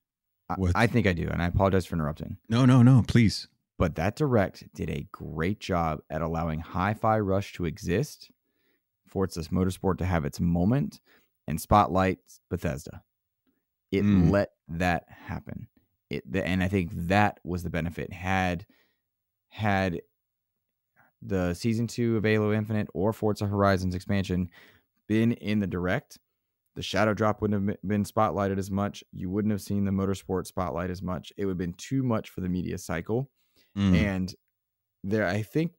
A: I think I do, and I apologize for interrupting.
B: No, please.
A: But that direct did a great job at allowing Hi-Fi Rush to exist, Forza Motorsport to have its moment, and spotlight Bethesda. It let that happen. And I think that was the benefit. Had the Season 2 of Halo Infinite or Forza Horizons expansion been in the direct, the Shadow Drop wouldn't have been spotlighted as much. You wouldn't have seen the Motorsport spotlight as much. It would have been too much for the media cycle. And there, I think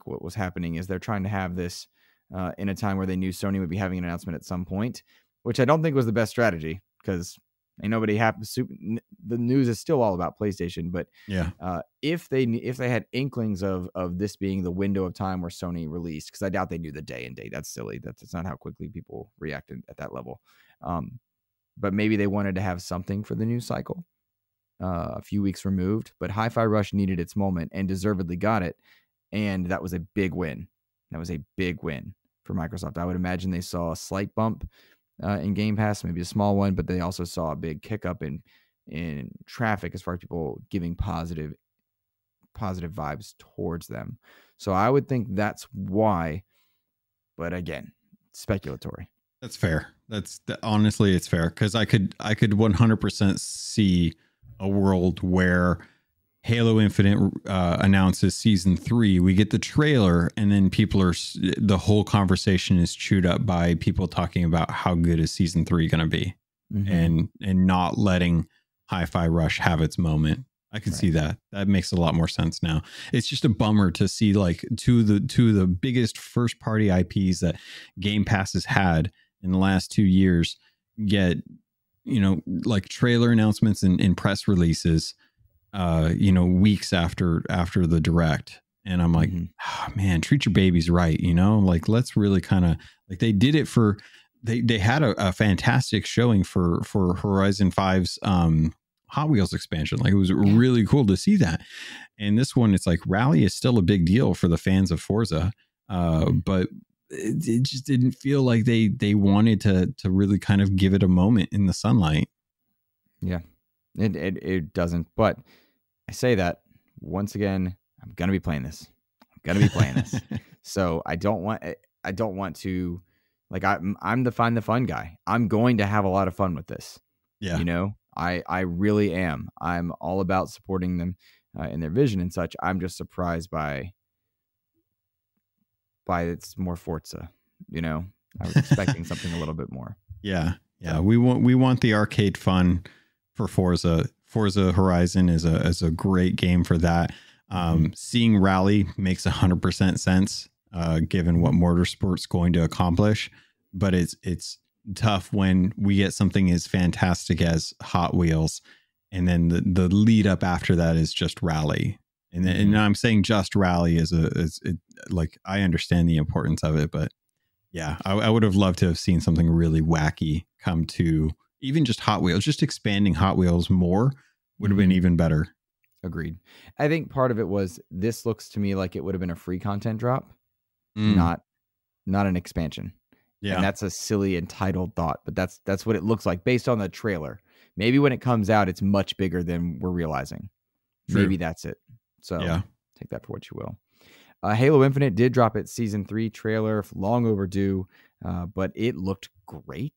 A: what was happening is they're trying to have this in a time where they knew Sony would be having an announcement at some point, which I don't think was the best strategy, because ain't nobody happy. The news is still all about PlayStation, but if they had inklings of this being the window of time where Sony released, because I doubt they knew the day and date. That's silly. That's not how quickly people reacted at that level. But maybe they wanted to have something for the news cycle, a few weeks removed. But Hi-Fi Rush needed its moment and deservedly got it, and that was a big win. That was a big win for Microsoft. I would imagine they saw a slight bump in Game Pass, maybe a small one, but they also saw a big kick up in traffic as far as people giving positive vibes towards them. So I would think that's why, but again, speculatory.
B: That's fair. Honestly, it's fair, because I could 100% see a world where Halo Infinite announces Season 3. We get the trailer, and then the whole conversation is chewed up by people talking about how good is Season 3 going to be, and not letting Hi-Fi Rush have its moment. I can see that. That makes a lot more sense now. It's just a bummer to see like two of the biggest first party IPs that Game Pass has had in the last 2 years get, like trailer announcements and press releases, weeks after the direct. And I'm like, oh, man, treat your babies right. Like, let's really kind of like, they did it for, they had a fantastic showing for Horizon 5's Hot Wheels expansion. Like, it was really cool to see that. And this one, it's like Rally is still a big deal for the fans of Forza. But it just didn't feel like they wanted to really kind of give it a moment in the sunlight.
A: Yeah, it doesn't. But I say that once again, I'm going to be playing this. So I don't want to, like, I'm the find the fun guy. I'm going to have a lot of fun with this.
B: Yeah.
A: I really am. I'm all about supporting them in their vision and such. I'm just surprised by it's more Forza. I was expecting something a little bit more.
B: Yeah. We want the arcade fun for Forza. Forza Horizon is a great game for that. Seeing Rally makes 100% sense given what Motorsport's going to accomplish, but it's tough when we get something as fantastic as Hot Wheels, and then the lead up after that is just Rally. And I'm saying just Rally like, I understand the importance of it, but yeah, I would have loved to have seen something really wacky come to even just Hot Wheels. Just expanding Hot Wheels more would have been even better.
A: Agreed. I think part of it was, this looks to me like it would have been a free content drop, not an expansion. Yeah. And that's a silly entitled thought, but that's what it looks like based on the trailer. Maybe when it comes out, it's much bigger than we're realizing. True. Maybe that's it. So take that for what you will. Halo Infinite did drop its Season 3 trailer, long overdue, but it looked great.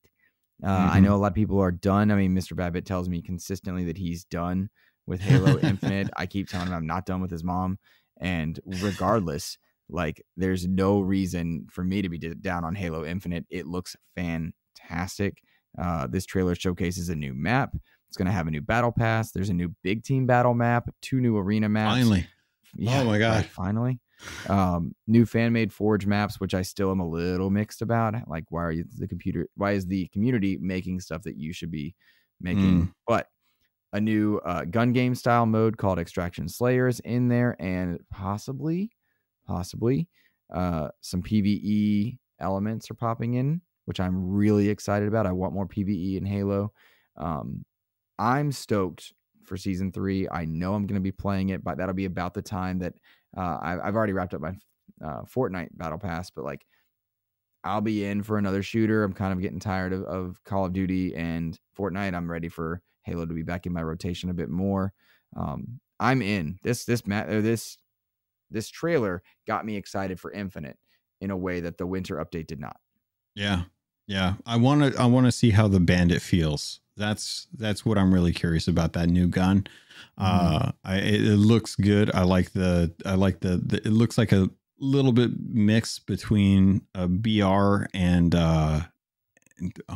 A: I know a lot of people are done. I mean, Mr. Babbitt tells me consistently that he's done with Halo Infinite. I keep telling him I'm not done with his mom. And regardless, like, there's no reason for me to be down on Halo Infinite. It looks fantastic. This trailer showcases a new map. It's going to have a new battle pass. There's a new big team battle map, 2 new arena maps.
B: Finally.
A: Yeah,
B: oh my God.
A: Right, finally. New fan-made Forge maps, which I still am a little mixed about. Like, why is the community making stuff that you should be making? But a new gun game style mode called Extraction Slayers in there, and possibly some PvE elements are popping in, which I'm really excited about. I want more PvE in Halo. I'm stoked for season 3. I know I'm going to be playing it, but that'll be about the time that I've already wrapped up my Fortnite battle pass, but like I'll be in for another shooter. I'm kind of getting tired of Call of Duty and Fortnite. I'm ready for Halo to be back in my rotation a bit more. I'm in. This trailer got me excited for Infinite in a way that the winter update did not.
B: Yeah. Yeah. I want to see how the Bandit feels. That's what I'm really curious about, that new gun. It looks good. I like the it looks like a little bit mixed between a BR and oh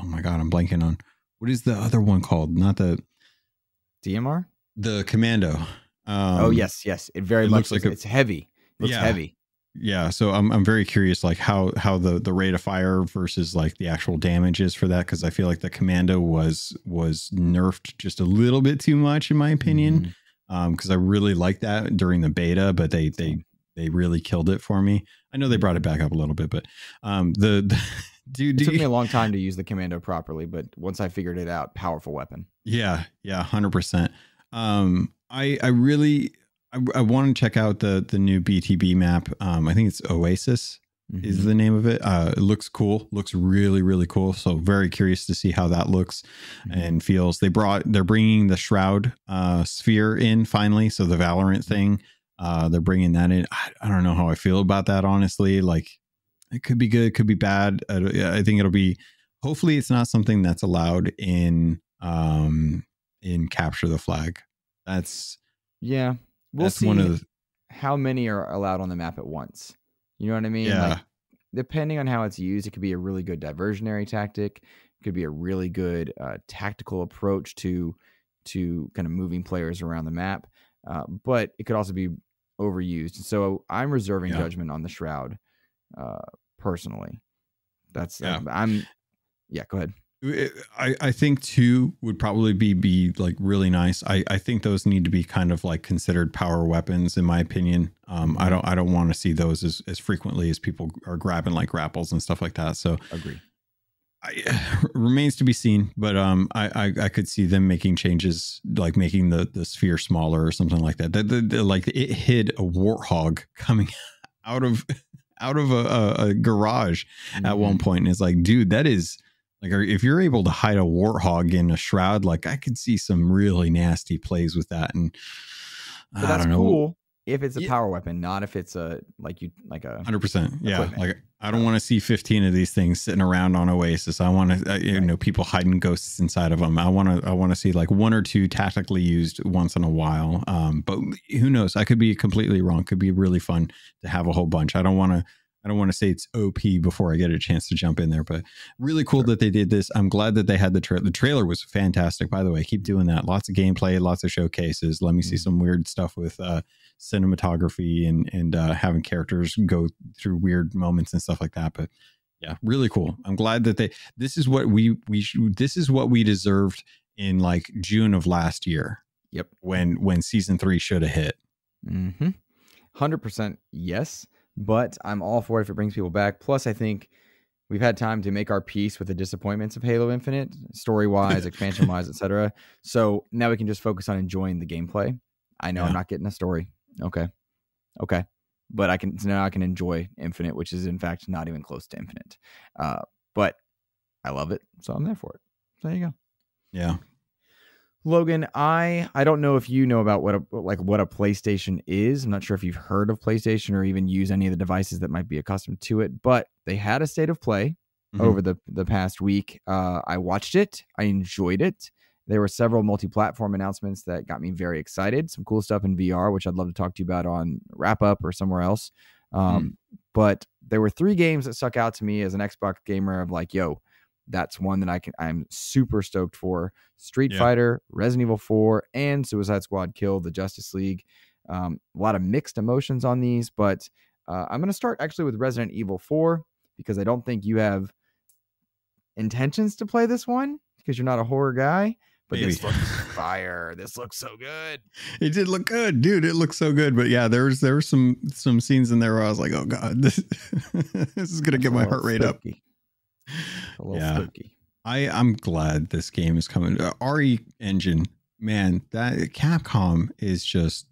B: my God, I'm blanking on what is the other one called? Not the
A: DMR,
B: the Commando.
A: Oh yes. It very much looks like it's heavy. It looks heavy.
B: Yeah, so I'm very curious, like how the rate of fire versus like the actual damage is for that, because I feel like the Commando was nerfed just a little bit too much in my opinion. Because I really liked that during the beta, but they really killed it for me. I know they brought it back up a little bit, but it took
A: me a long time to use the Commando properly, but once I figured it out, powerful weapon.
B: Yeah, 100%. I want to check out the new BTB map. I think it's Oasis is the name of it. It looks cool. Looks really, really cool. So very curious to see how that looks and feels. They're bringing the Shroud sphere in finally. So the Valorant thing, they're bringing that in. I don't know how I feel about that, honestly. Like it could be good, it could be bad. I think it'll be, hopefully it's not something that's allowed in Capture the Flag.
A: Yeah. We'll see how many are allowed on the map at once. You know what I mean?
B: Yeah.
A: Like, depending on how it's used, it could be a really good diversionary tactic. It could be a really good tactical approach to kind of moving players around the map. But it could also be overused. So I'm reserving judgment on the Shroud personally. Go ahead.
B: I think 2 would probably be like really nice. I think those need to be kind of like considered power weapons in my opinion. I don't want to see those as frequently as people are grabbing like grapples and stuff like that. So
A: agree.
B: Remains to be seen, but I could see them making changes, like making the sphere smaller or something like that. Like it hid a warthog coming out of a garage at one point, and it's like, dude, that is. Like, if you're able to hide a warthog in a Shroud, like I could see some really nasty plays with that. And
A: but that's cool if it's a power weapon, not if it's a
B: 100%. Yeah. Like I don't want to see 15 of these things sitting around on Oasis. I want to, people hiding ghosts inside of them. I want to see like 1 or 2 tactically used once in a while. But who knows? I could be completely wrong. Could be really fun to have a whole bunch. I don't want to say it's OP before I get a chance to jump in there, but really cool that they did this. I'm glad that they had the trailer was fantastic, by the way. Keep doing that. Lots of gameplay, lots of showcases. Let me see some weird stuff with cinematography and having characters go through weird moments and stuff like that. But yeah, really cool. I'm glad that this is what we deserved in like June of last year.
A: Yep.
B: When season 3 should have hit.
A: 100% yes. But I'm all for it if it brings people back. Plus, I think we've had time to make our peace with the disappointments of Halo Infinite, story-wise, expansion-wise, etc. So now we can just focus on enjoying the gameplay. I know I'm not getting a story. Okay. But now I can enjoy Infinite, which is in fact not even close to Infinite. But I love it, so I'm there for it. So there you go.
B: Yeah.
A: Logan, I don't know if you know about what a PlayStation is. I'm not sure if you've heard of PlayStation or even use any of the devices that might be accustomed to it, but they had a state of play over the past week. I watched it. I enjoyed it. There were several multi-platform announcements that got me very excited. Some cool stuff in VR, which I'd love to talk to you about on Wrap Up or somewhere else. But there were 3 games that stuck out to me as an Xbox gamer of like, yo, that's one that I'm super stoked for. Street Fighter, Resident Evil 4, and Suicide Squad Kill the Justice League. A lot of mixed emotions on these, but I'm going to start actually with Resident Evil 4 because I don't think you have intentions to play this one because you're not a horror guy. But this looks fire. This looks so good.
B: It did look good, dude. It looks so good. But yeah, there were some scenes in there where I was like, oh god, this is gonna get my heart rate spooky. Up. A little spooky. I'm glad this game is coming. RE Engine man, that Capcom is just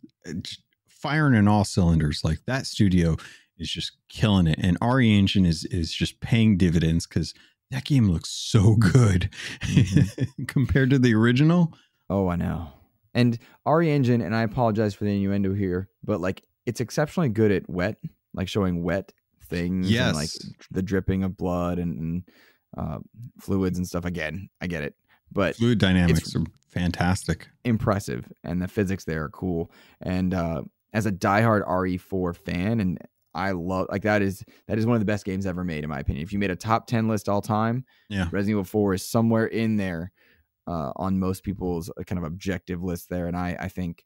B: firing in all cylinders. Like that studio is just killing it, and RE Engine is just paying dividends because that game looks so good compared to the original.
A: Oh, I know. And RE Engine, and I apologize for the innuendo here, but like it's exceptionally good at wet, like showing wet things,
B: yes,
A: and like the dripping of blood and fluids and stuff. Again, I get it, but
B: fluid dynamics are fantastic,
A: impressive, and the physics there are cool. And as a diehard RE4 fan, and I love like that is one of the best games ever made in my opinion. If you made a top 10 list all time,
B: yeah,
A: Resident Evil 4 is somewhere in there on most people's kind of objective list there, and I think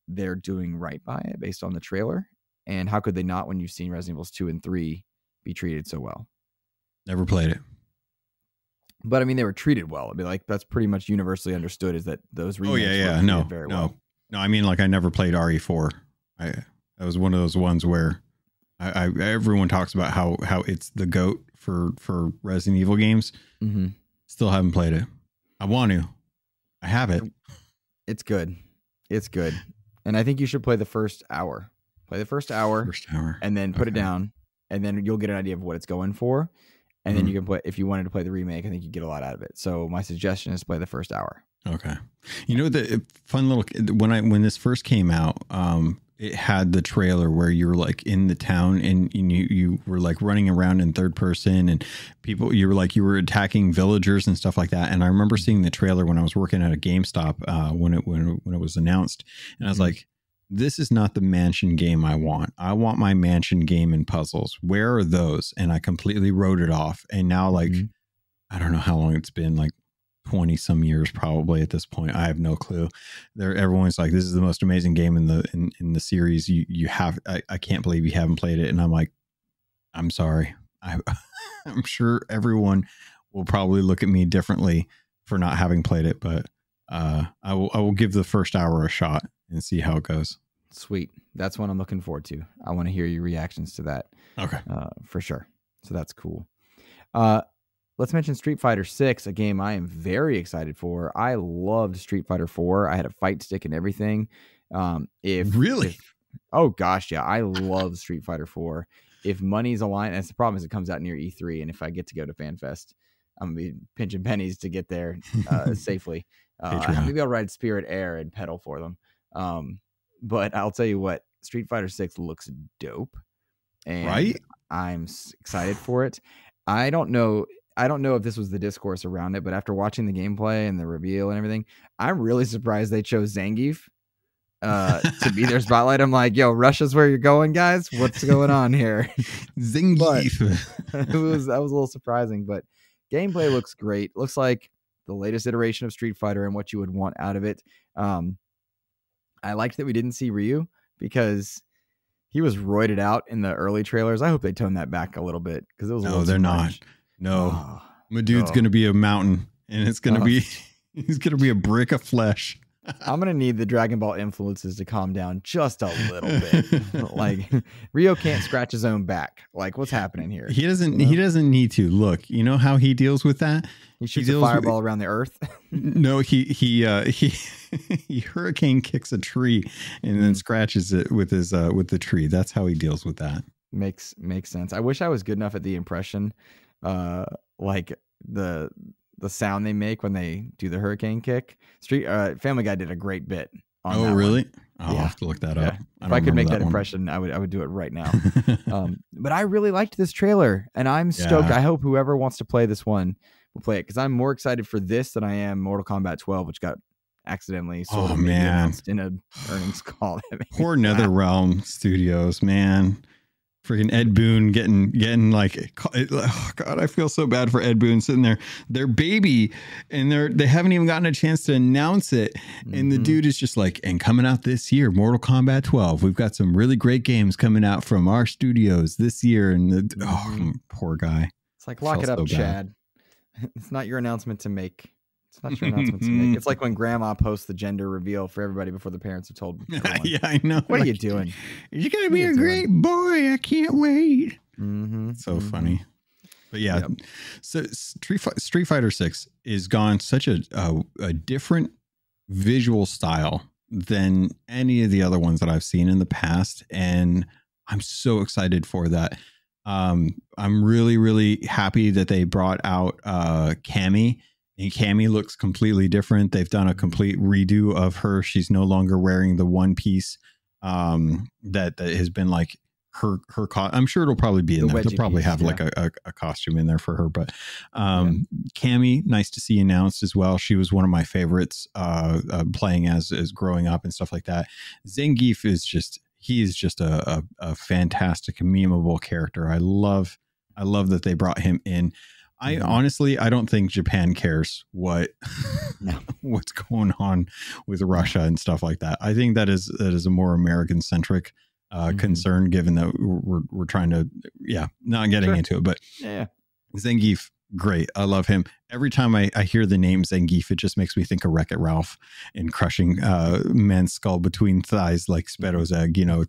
A: they're doing right by it based on the trailer. And how could they not when you've seen Resident Evil 2 and 3 be treated so well?
B: Never played it.
A: But I mean, they were treated well. I mean, like that's pretty much universally understood is that those remakes were
B: no,
A: very
B: no,
A: well.
B: No, I mean, like I never played RE4. That was one of those ones where I everyone talks about how it's the GOAT for Resident Evil games.
A: Mm-hmm.
B: Still haven't played it. I want to. I have it.
A: It's good. It's good. And I think you should play the first hour. Play the first hour, and then put it down, and then you'll get an idea of what it's going for. And then you can play, if you wanted to play the remake, I think you get a lot out of it. So my suggestion is play the first hour.
B: Okay. You know, the fun little, when this first came out, it had the trailer where you're like in the town and you were like running around in third person and you were attacking villagers and stuff like that. And I remember seeing the trailer when I was working at a GameStop, when it was announced, and I was like, this is not the mansion game I want. I want my mansion game in puzzles. Where are those? And I completely wrote it off. And now, like, I don't know how long it's been, like 20 some years probably at this point. I have no clue. Everyone's like, this is the most amazing game in the series. You have, I can't believe you haven't played it. And I'm like, I'm sorry. I'm sure everyone will probably look at me differently for not having played it, but I will give the first hour a shot and see how it goes.
A: Sweet. That's what I'm looking forward to. I want to hear your reactions to that.
B: Okay.
A: For sure. So that's cool. Let's mention Street Fighter 6, a game I am very excited for. I loved Street Fighter 4. I had a fight stick and everything. Oh gosh, yeah. I love Street Fighter 4. If money's aligned, that's the problem is it comes out near E3, and if I get to go to FanFest, I'm gonna be pinching pennies to get there safely. Maybe I'll ride Spirit Air and pedal for them. But I'll tell you what, Street Fighter 6 looks dope, and I'm excited for it. I don't know if this was the discourse around it, but after watching the gameplay and the reveal and everything, I'm really surprised they chose Zangief to be their spotlight. I'm like, yo, Russia's where you're going, guys. What's going on here?
B: Zangief.
A: That was a little surprising, but gameplay looks great. Looks like the latest iteration of Street Fighter and what you would want out of it. I liked that we didn't see Ryu because he was roided out in the early trailers. I hope they tone that back a little bit because it was.
B: No, they're not. No, my dude's going to be a mountain, and it's going to be he's going to be a brick of flesh.
A: I'm going to need the Dragon Ball influences to calm down just a little bit. Like Ryo can't scratch his own back. Like what's happening here?
B: He doesn't need to. Look, you know how he deals with that?
A: He shoots a fireball around the earth.
B: No, he hurricane kicks a tree and then scratches it with his with the tree. That's how he deals with that.
A: Makes sense. I wish I was good enough at the impression, like the sound they make when they do the hurricane kick. Family Guy did a great bit on that.
B: Oh, really?
A: One.
B: I'll have to look that up.
A: If I could make that impression, I would do it right now. But I really liked this trailer, and I'm stoked. I hope whoever wants to play this one will play it because I'm more excited for this than I am Mortal Kombat 12, which got accidentally sort of announced in a earnings call.
B: Poor NetherRealm Studios, man. Freaking Ed Boon getting like, oh God, I feel so bad for Ed Boon sitting there, their baby, and they haven't even gotten a chance to announce it. And the dude is just like, and coming out this year, Mortal Kombat 12. We've got some really great games coming out from our studios this year. And poor guy.
A: It's like, lock it up, Chad. It's not your announcement to make. It's not your announcement to make. It's like when grandma posts the gender reveal for everybody before the parents have told everyone.
B: Yeah, I know.
A: What are you doing?
B: You're going to be a great boy. I can't wait. So funny. But yeah, so Street Fighter 6 is gone such a different visual style than any of the other ones that I've seen in the past. And I'm so excited for that. I'm really, really happy that they brought out Cammy. And Cammy looks completely different. They've done a complete redo of her. She's no longer wearing the one piece that has been like her I'm sure it'll probably be in there. They'll probably have like a costume in there for her. But Cammy, nice to see announced as well. She was one of my favorites playing as growing up and stuff like that. Zangief is just a fantastic memeable character. I love that they brought him in. Honestly, I don't think Japan cares what's going on with Russia and stuff like that. I think that is a more American centric concern, given that we're trying to, not getting into it, but Zangief, great. I love him. Every time I hear the name Zangief, it just makes me think of Wreck-It Ralph and crushing man's skull between thighs like Sparrow's egg. You know,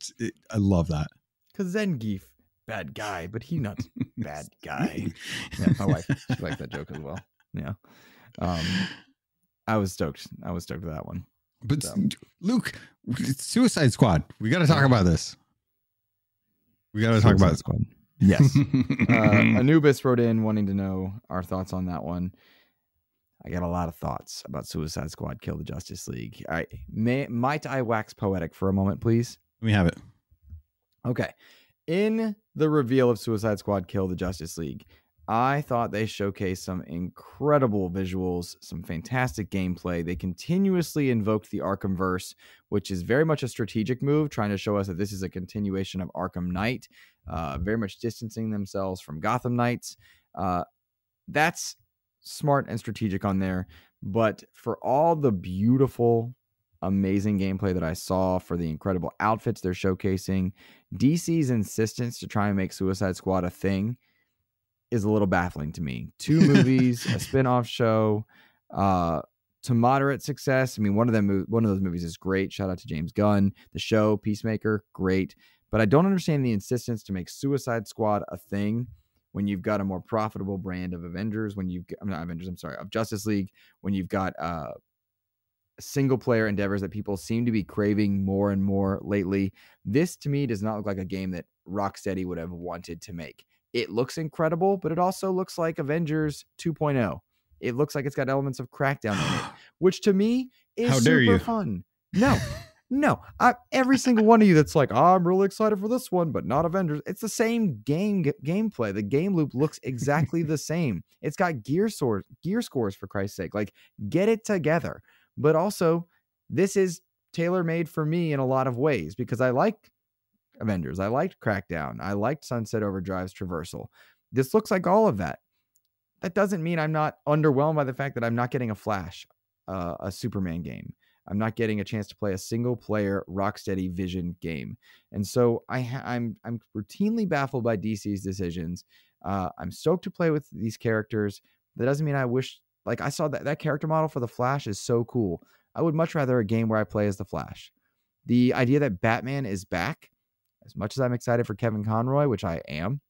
B: I love that.
A: Because Zangief, bad guy, but he not bad guy. Yeah, my wife, she liked that joke as well. Yeah. I was stoked. with that one.
B: But Luke, Suicide Squad. We got to talk about this. We got to talk about
A: Squad. Yes. Anubis wrote in wanting to know our thoughts on that one. I got a lot of thoughts about Suicide Squad Kill the Justice League. Might I wax poetic for a moment, please?
B: Let me have it.
A: Okay. In the reveal of Suicide Squad Kill the Justice League, I thought they showcased some incredible visuals, some fantastic gameplay. They continuously invoked the Arkhamverse, which is very much a strategic move, trying to show us that this is a continuation of Arkham Knight, very much distancing themselves from Gotham Knights. That's smart and strategic on there. But for all the beautiful, amazing gameplay that I saw, for the incredible outfits they're showcasing, DC's insistence to try and make Suicide Squad a thing is a little baffling to me. 2 movies, a spin-off show, to moderate success. I mean, one of those movies is great. Shout out to James Gunn. The show, Peacemaker, great. But I don't understand the insistence to make Suicide Squad a thing when you've got a more profitable brand of of Justice League, when you've got single player endeavors that people seem to be craving more and more lately. This to me does not look like a game that Rocksteady would have wanted to make. It looks incredible, but it also looks like Avengers 2.0. It looks like it's got elements of Crackdown in it, which to me is super fun. No. Every single one of you that's like, I'm really excited for this one, but not Avengers. It's the same gameplay. The game loop looks exactly the same. It's got gear scores, for Christ's sake. Like, get it together. But also, this is tailor-made for me in a lot of ways, because I like Avengers. I liked Crackdown. I liked Sunset Overdrive's traversal. This looks like all of that. That doesn't mean I'm not underwhelmed by the fact that I'm not getting a Flash, a Superman game. I'm not getting a chance to play a single player Rocksteady Vision game. And so I'm routinely baffled by DC's decisions. I'm stoked to play with these characters. That doesn't mean I wish, like, I saw that character model for the Flash is so cool. I would much rather a game where I play as the Flash. The idea that Batman is back, as much as I'm excited for Kevin Conroy, which I am,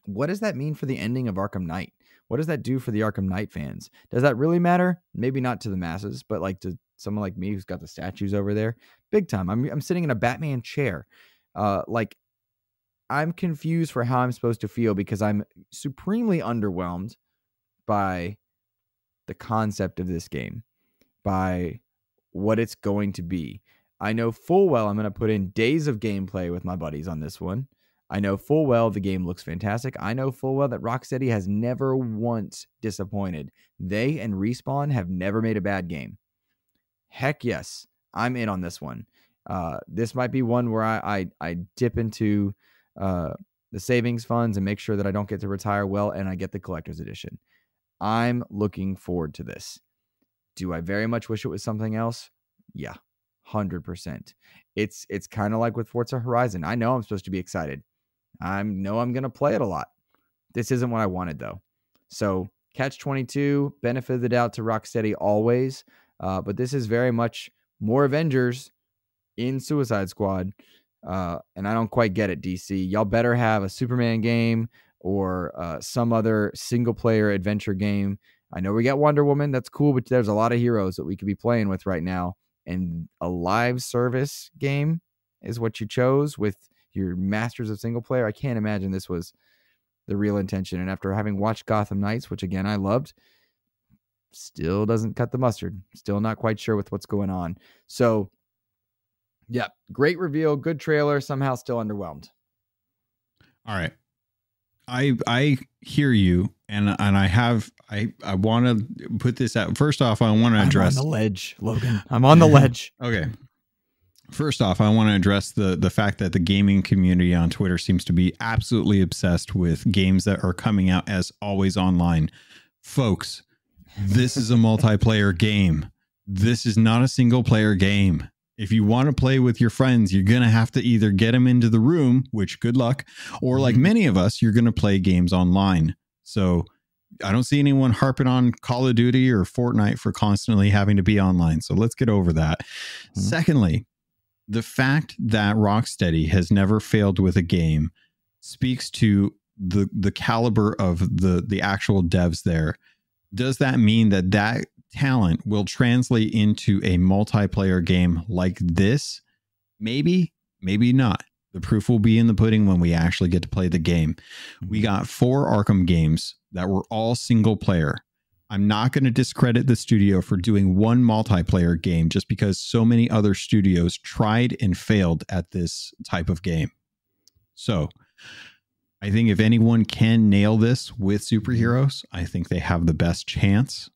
A: what does that mean for the ending of Arkham Knight? What does that do for the Arkham Knight fans? Does that really matter? Maybe not to the masses, but like to someone like me who's got the statues over there, big time. I'm sitting in a Batman chair. I'm confused for how I'm supposed to feel, because I'm supremely underwhelmed by the concept of this game, by what it's going to be. I know full well I'm going to put in days of gameplay with my buddies on this one. I know full well the game looks fantastic. I know full well that Rocksteady has never once disappointed. They and Respawn have never made a bad game. Heck yes, I'm in on this one. This might be one where I dip into the savings funds and make sure that I don't get to retire well and I get the collector's edition. I'm looking forward to this. Do I very much wish it was something else? Yeah, 100%. It's kind of like with Forza Horizon. I know I'm supposed to be excited. I know I'm going to play it a lot. This isn't what I wanted, though. So Catch-22, benefit of the doubt to Rocksteady always. But this is very much more Avengers in Suicide Squad. And I don't quite get it, DC. Y'all better have a Superman game or some other single-player adventure game I know we got Wonder Woman. That's cool, but there's a lot of heroes that we could be playing with right now. And a live service game is what you chose with your masters of single player. I can't imagine this was the real intention. And after having watched Gotham Knights, which again I loved, still doesn't cut the mustard. Still not quite sure with what's going on. So, yeah, great reveal, good trailer. Somehow still underwhelmed.
B: All right. I hear you, and I want to put this out. First off, I want to address
A: I'm on the ledge, Logan. I'm on the ledge.
B: Okay. First off, I want to address the fact that the gaming community on Twitter seems to be absolutely obsessed with games that are coming out as always online. Folks, this is a multiplayer game. This is not a single player game. If you want to play with your friends, you're going to have to either get them into the room, which good luck, or like many of us, you're going to play games online. So I don't see anyone harping on Call of Duty or Fortnite for constantly having to be online. So let's get over that. Mm-hmm. Secondly, the fact that Rocksteady has never failed with a game speaks to the caliber of the actual devs there. Does that mean that talent will translate into a multiplayer game like this? Maybe, maybe not. The proof will be in the pudding when we actually get to play the game. We got 4 Arkham games that were all single player. I'm not going to discredit the studio for doing one multiplayer game just because so many other studios tried and failed at this type of game. So I think if anyone can nail this with superheroes, I think they have the best chance.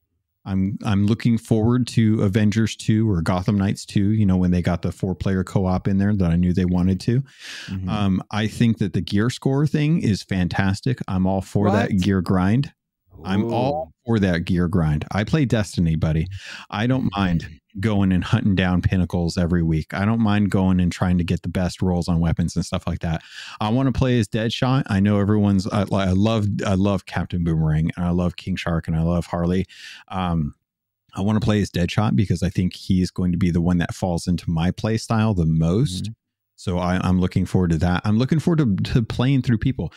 B: I'm looking forward to Avengers 2 or Gotham Knights 2, you know, when they got the 4-player co-op in there that I knew they wanted to. Mm-hmm. I think that the gear score thing is fantastic. I'm all for that gear grind. Ooh. I'm all for that gear grind. I play Destiny, buddy. I don't mind going and hunting down pinnacles every week. I don't mind going and trying to get the best rolls on weapons and stuff like that. I want to play as Deadshot. I know everyone's I love Captain Boomerang, and I love King Shark, and I love Harley. I want to play as Deadshot because I think he's going to be the one that falls into my play style the most. Mm-hmm. So I'm looking forward to that. I'm looking forward to playing through people.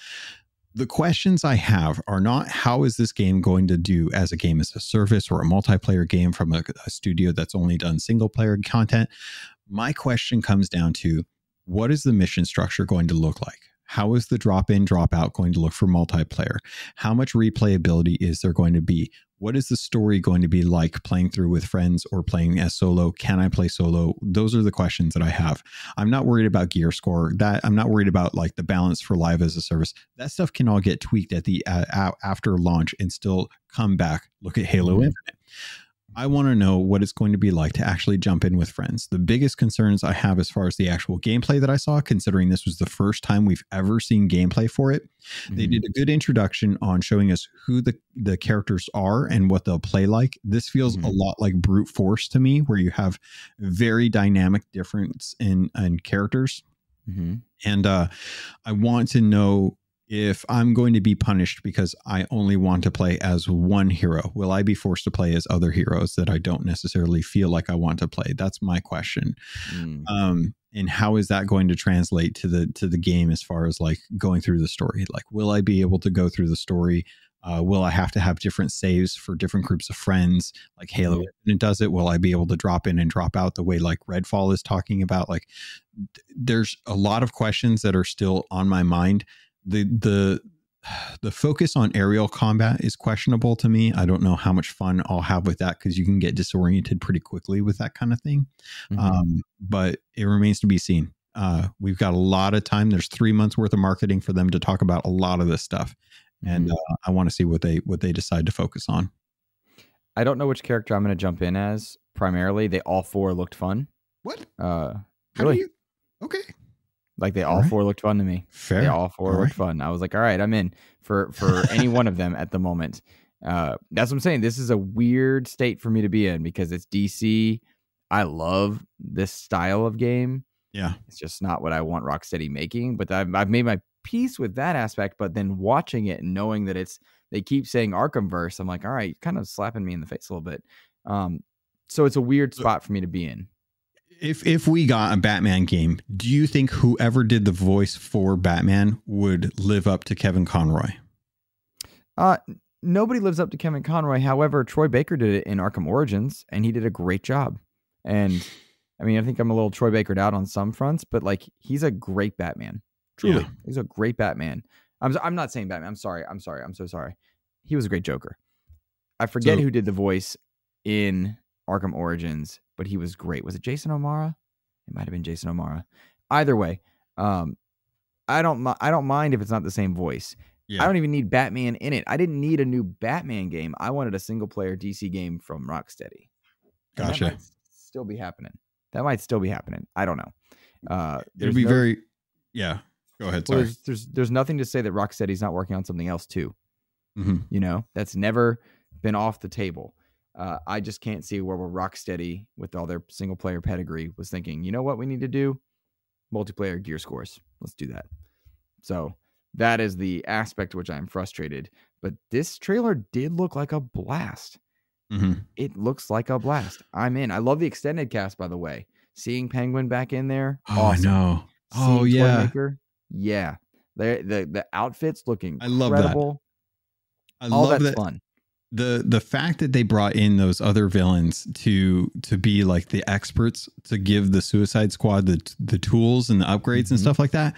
B: The questions I have are not how is this game going to do as a game as a service or a multiplayer game from a studio that's only done single player content. My question comes down to, what is the mission structure going to look like? How is the drop in, drop out going to look for multiplayer? How much replayability is there going to be? What is the story going to be like playing through with friends or playing as solo? Can I play solo? Those are the questions that I have. I'm not worried about gear score. I'm not worried about like the balance for live as a service. That stuff can all get tweaked at the after launch and still come back. Look at Halo Infinite. I want to know what it's going to be like to actually jump in with friends. The biggest concerns I have as far as the actual gameplay that I saw, considering this was the first time we've ever seen gameplay for it, they did a good introduction on showing us who the characters are and what they'll play like. This feels a lot like brute force to me, where you have very dynamic difference in characters. And I want to know if I'm going to be punished because I only want to play as one hero. Will I be forced to play as other heroes that I don't necessarily feel like I want to play? That's my question. And how is that going to translate to the game as far as like going through the story? Like, will I be able to go through the story? Will I have to have different saves for different groups of friends like Halo Infinite does it? Will I be able to drop in and drop out the way like Redfall is talking about? Like, there's a lot of questions that are still on my mind. The focus on aerial combat is questionable to me. I don't know how much fun I'll have with that because you can get disoriented pretty quickly with that kind of thing. But it remains to be seen. We've got a lot of time. There's 3 months worth of marketing for them to talk about a lot of this stuff. And I want to see what they decide to focus on.
A: I don't know which character I'm going to jump in as. Primarily, they all 4 looked fun.
B: What?
A: Really?
B: Okay.
A: Like they all 4 looked fun to me.
B: Fair.
A: They all 4 looked fun. I was like, all right, I'm in for any one of them at the moment. That's what I'm saying. This is a weird state for me to be in because it's DC. I love this style of game.
B: Yeah.
A: It's just not what I want Rocksteady making, but I've made my peace with that aspect. But then watching it and knowing that they keep saying Arkhamverse, I'm like, all right, kind of slapping me in the face a little bit. So it's a weird spot for me to be in.
B: If we got a Batman game, do you think whoever did the voice for Batman would live up to Kevin Conroy?
A: nobody lives up to Kevin Conroy. However, Troy Baker did it in Arkham Origins, and he did a great job. And I mean, I think I'm a little Troy Bakered out on some fronts, but like he's a great Batman. Truly, yeah. He's a great Batman. I'm not saying Batman. I'm sorry. I'm so sorry. He was a great Joker. I forget who did the voice in Arkham Origins, but he was great. Was it Jason O'Mara? It might have been Jason O'Mara. Either way, I don't mind if it's not the same voice. Yeah. I don't even need Batman in it. I didn't need a new Batman game. I wanted a single player DC game from Rocksteady.
B: Gotcha.
A: That might still be happening. I don't know.
B: It'll be very, yeah. Go ahead. Sorry.
A: Well, there's nothing to say that Rocksteady's not working on something else too.
B: Mm-hmm.
A: You know, that's never been off the table. I just can't see where Rocksteady, with all their single player pedigree, was thinking, you know what we need to do? Multiplayer gear scores. Let's do that. So that is the aspect which I'm frustrated. But this trailer did look like a blast.
B: Mm-hmm.
A: It looks like a blast. I'm in. I love the extended cast, by the way. Seeing Penguin back in there.
B: Oh,
A: awesome.
B: I know. Oh, yeah.
A: Yeah. The outfits looking incredible.
B: I love that.
A: All that's fun.
B: The fact that they brought in those other villains to be like the experts to give the Suicide Squad the tools and the upgrades and stuff like that.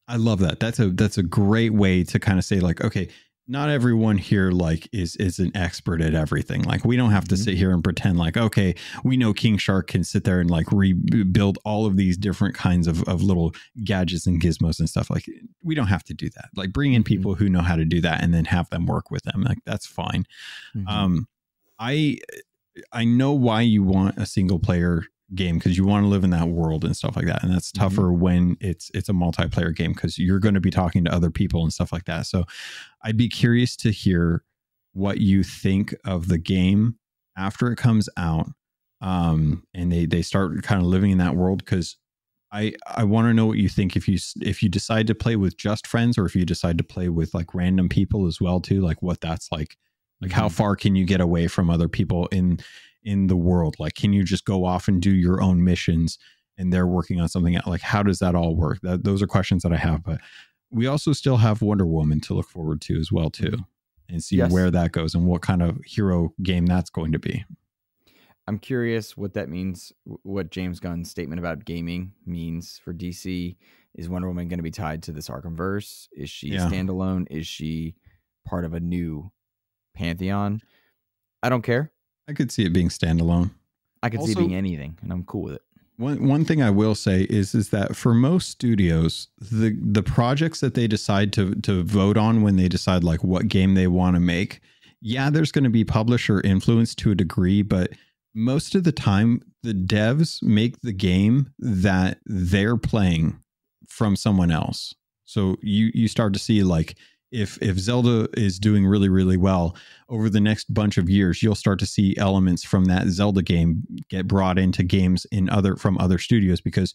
B: I love that. That's a great way to kind of say like, okay, not everyone here like is an expert at everything. Like we don't have to sit here and pretend like, okay, we know King Shark can sit there and like rebuild all of these different kinds of little gadgets and gizmos and stuff. Like we don't have to do that. Like bring in people who know how to do that and then have them work with them. Like that's fine. I know why you want a single player game, because you want to live in that world and stuff like that, and that's tougher when it's a multiplayer game because you're going to be talking to other people and stuff like that. So I'd be curious to hear what you think of the game after it comes out, and they start kind of living in that world, because I want to know what you think if you decide to play with just friends or if you decide to play with like random people as well too, like what that's like how far can you get away from other people in the world? Like, can you just go off and do your own missions and they're working on something else? Like, how does that all work? Those are questions that I have, but we also still have Wonder Woman to look forward to as well too, and see where that goes and what kind of hero game that's going to be.
A: I'm curious what that means, what James Gunn's statement about gaming means for DC. Is Wonder Woman going to be tied to this Arkhamverse? Is she a standalone? Is she part of a new pantheon? I don't care.
B: I could see it being standalone.
A: I could see it being anything, and I'm cool with it.
B: One thing I will say is that for most studios, the projects that they decide to vote on when they decide like what game they want to make, there's going to be publisher influence to a degree, but most of the time the devs make the game that they're playing from someone else. So you start to see like, if Zelda is doing really, really well over the next bunch of years, you'll start to see elements from that Zelda game get brought into games from other studios, because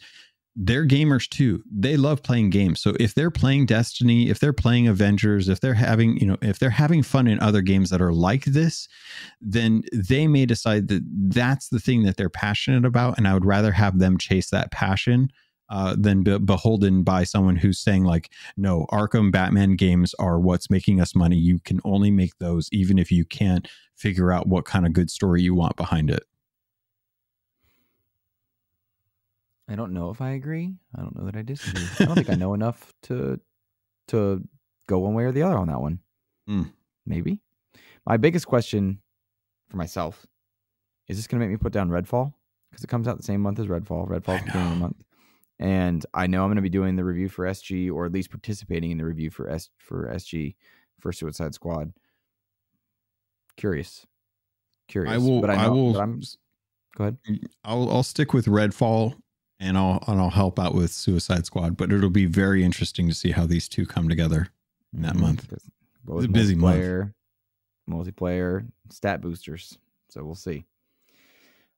B: they're gamers too. They love playing games. So if they're playing Destiny, if they're playing Avengers, if they're having fun in other games that are like this, then they may decide that that's the thing that they're passionate about. And I would rather have them chase that passion than beholden by someone who's saying like, no, Arkham Batman games are what's making us money. You can only make those, even if you can't figure out what kind of good story you want behind it.
A: I don't know if I agree. I don't know that I disagree. I don't think I know enough to go one way or the other on that one. Maybe. My biggest question for myself, is this going to make me put down Redfall? Because it comes out the same month as Redfall. Redfall's the beginning of the month. And I know I'm going to be doing the review for SG, or at least participating in the review for SG, for Suicide Squad. Curious. Go ahead.
B: I'll stick with Redfall, and I'll help out with Suicide Squad, but it'll be very interesting to see how these two come together in that month. It's a busy month.
A: Multiplayer, stat boosters. So we'll see.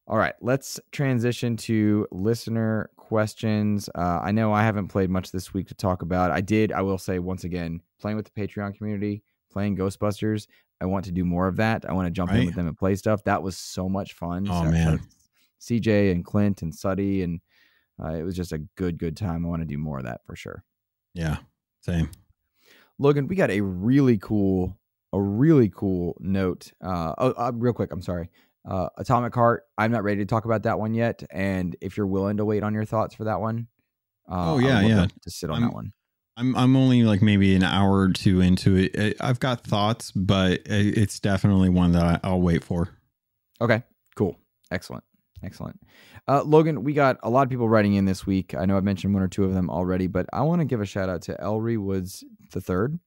A: All right, let's transition to listener questions. I know I haven't played much this week to talk about. I will say once again, playing with the Patreon community, playing Ghostbusters. I want to do more of that. I want to jump in with them and play stuff. That was so much fun.
B: Oh, man.
A: CJ and Clint and Suddy, and it was just a good time. I want to do more of that for sure.
B: Yeah, same.
A: Logan, we got a really cool a really cool note. Real quick, I'm sorry. Atomic Heart, I'm not ready to talk about that one yet. And if you're willing to wait on your thoughts for that one,
B: Oh
A: I
B: yeah,
A: would love
B: yeah.
A: to sit on
B: I'm
A: that one.
B: I'm only like maybe an hour or two into it. I've got thoughts, but it's definitely one that I'll wait for.
A: Okay, cool. Excellent. Logan, we got a lot of people writing in this week. I know I've mentioned one or two of them already, but I want to give a shout out to Elry Woods III.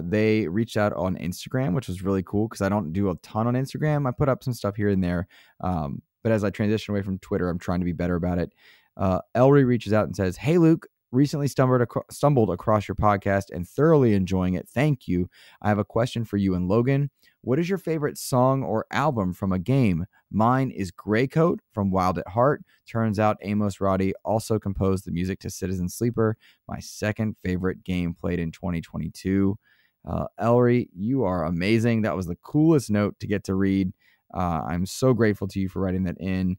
A: They reached out on Instagram, which was really cool because I don't do a ton on Instagram. I put up some stuff here and there. But as I transition away from Twitter, I'm trying to be better about it. Elry reaches out and says, "Hey, Luke, recently stumbled across your podcast and thoroughly enjoying it. Thank you. I have a question for you and Logan. What is your favorite song or album from a game? Mine is Greycoat from Wild at Heart. Turns out Amos Roddy also composed the music to Citizen Sleeper, my second favorite game played in 2022. Elry, you are amazing. That was the coolest note to get to read. I'm so grateful to you for writing that in.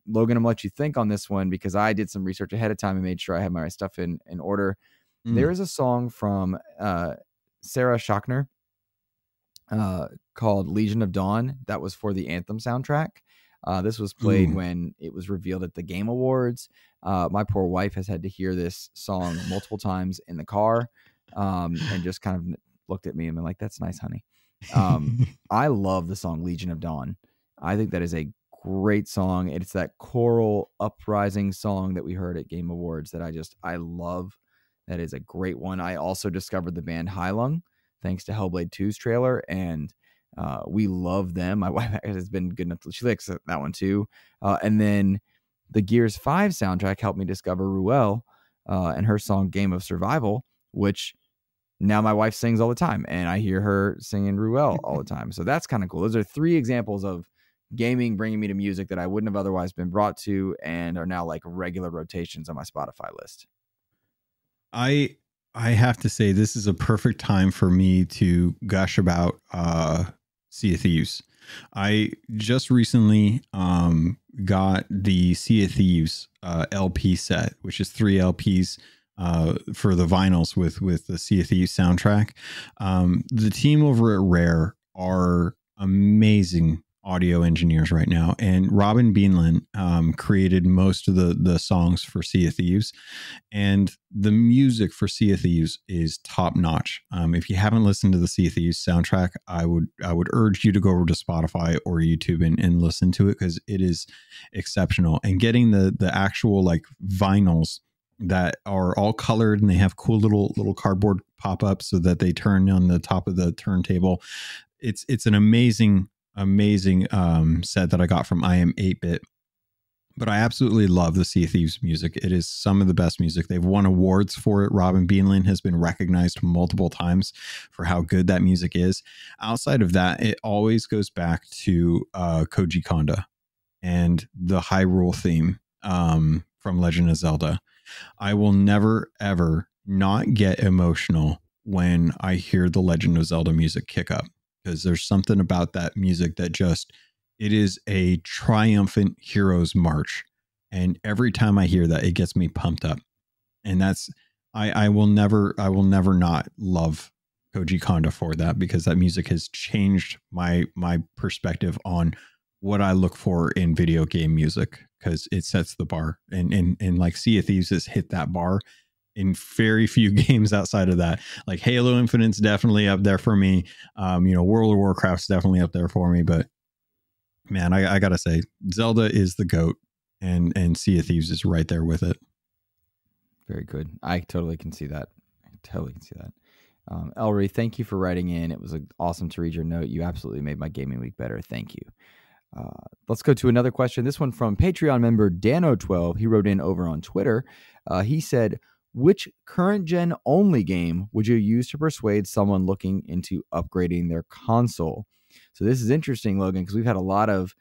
A: Logan, I'm going to let you think on this one because I did some research ahead of time and made sure I had my stuff in order. There is a song from Sarah Schachner called Legion of Dawn that was for the Anthem soundtrack. This was played when it was revealed at the Game Awards. My poor wife has had to hear this song multiple times in the car and just kind of looked at me and been like, "That's nice, honey." I love the song Legion of Dawn. I think that is a great song. It's that choral uprising song that we heard at Game Awards that I love. That is a great one. I also discovered the band Heilung thanks to Hellblade 2's trailer, and we love them. My wife has been good enough. She likes that one too. And then the Gears 5 soundtrack helped me discover Ruel and her song Game of Survival, which now my wife sings all the time, and I hear her singing Ruel all the time. So that's kind of cool. Those are 3 examples of gaming bringing me to music that I wouldn't have otherwise been brought to and are now like regular rotations on my Spotify list.
B: I have to say this is a perfect time for me to gush about Sea of Thieves. I just recently got the Sea of Thieves LP set, which is 3 LPs for the vinyls with the Sea of Thieves soundtrack. The team over at Rare are amazing audio engineers right now, and Robin Beanland created most of the songs for Sea of Thieves, and the music for Sea of Thieves is top notch. If you haven't listened to the Sea of Thieves soundtrack, I would urge you to go over to Spotify or YouTube and listen to it because it is exceptional. And getting the actual like vinyls that are all colored and they have cool little cardboard pop-ups so that they turn on the top of the turntable. It's an amazing set that I got from I Am 8-Bit. But I absolutely love the Sea of Thieves music. It is some of the best music. They've won awards for it. Robin Beanland has been recognized multiple times for how good that music is. Outside of that, it always goes back to Koji Kondo and the Hyrule theme from Legend of Zelda. I will never, ever not get emotional when I hear the Legend of Zelda music kick up, because there's something about that music that it is a triumphant hero's march. And every time I hear that, it gets me pumped up. And that's, I will never not love Koji Kondo for that, because that music has changed my perspective on what I look for in video game music, because it sets the bar, and like Sea of Thieves has hit that bar in very few games outside of that. Like Halo Infinite's definitely up there for me. World of Warcraft's definitely up there for me, but man, I gotta say, Zelda is the GOAT, and Sea of Thieves is right there with it.
A: Very good. I totally can see that. Elry, thank you for writing in. It was awesome to read your note. You absolutely made my gaming week better. Thank you. Let's go to another question. This one from Patreon member Dano12. He wrote in over on Twitter. He said, which current gen only game would you use to persuade someone looking into upgrading their console? So this is interesting, Logan, because we've had a lot of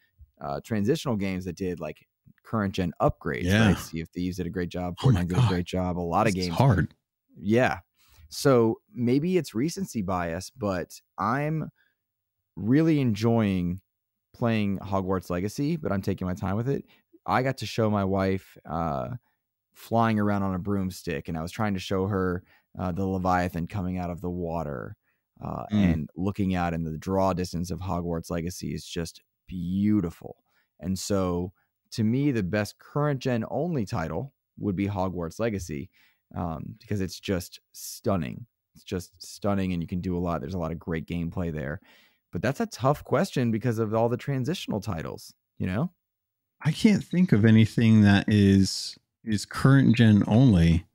A: transitional games that did like current gen upgrades.
B: Yeah.
A: Right? Sea of Thieves did a great job. Fortnite did a great job. A lot of games.
B: It's hard.
A: Yeah. So maybe it's recency bias, but I'm really enjoying playing Hogwarts Legacy, but I'm taking my time with it. I got to show my wife flying around on a broomstick, and I was trying to show her the Leviathan coming out of the water. and looking out in the draw distance of Hogwarts Legacy is just beautiful. And so to me, the best current gen only title would be Hogwarts Legacy, because it's just stunning. It's just stunning, and you can do a lot. There's a lot of great gameplay there. But that's a tough question because of all the transitional titles, you know?
B: I can't think of anything that is current gen only.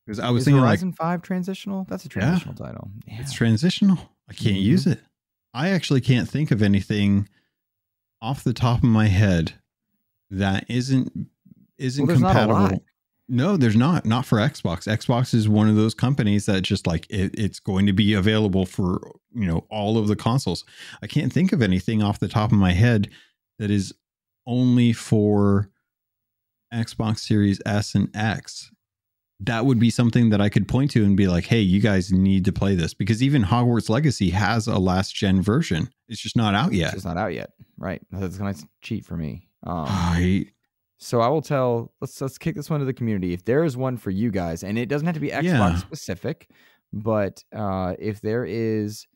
B: Because I was thinking
A: Horizon 5 transitional? That's a transitional title.
B: Yeah. It's transitional. I can't use it. I actually can't think of anything off the top of my head that isn't compatible. No, there's not. Not for Xbox. Xbox is one of those companies that just like it's going to be available for, you know, all of the consoles. I can't think of anything off the top of my head that is only for Xbox Series S and X. That would be something that I could point to and be like, hey, you guys need to play this, because even Hogwarts Legacy has a last gen version. It's just not out yet.
A: It's not out yet. Right. That's a nice cheat for me.
B: So
A: I will tell, let's kick this one to the community. If there is one for you guys, and it doesn't have to be Xbox specific, but if there is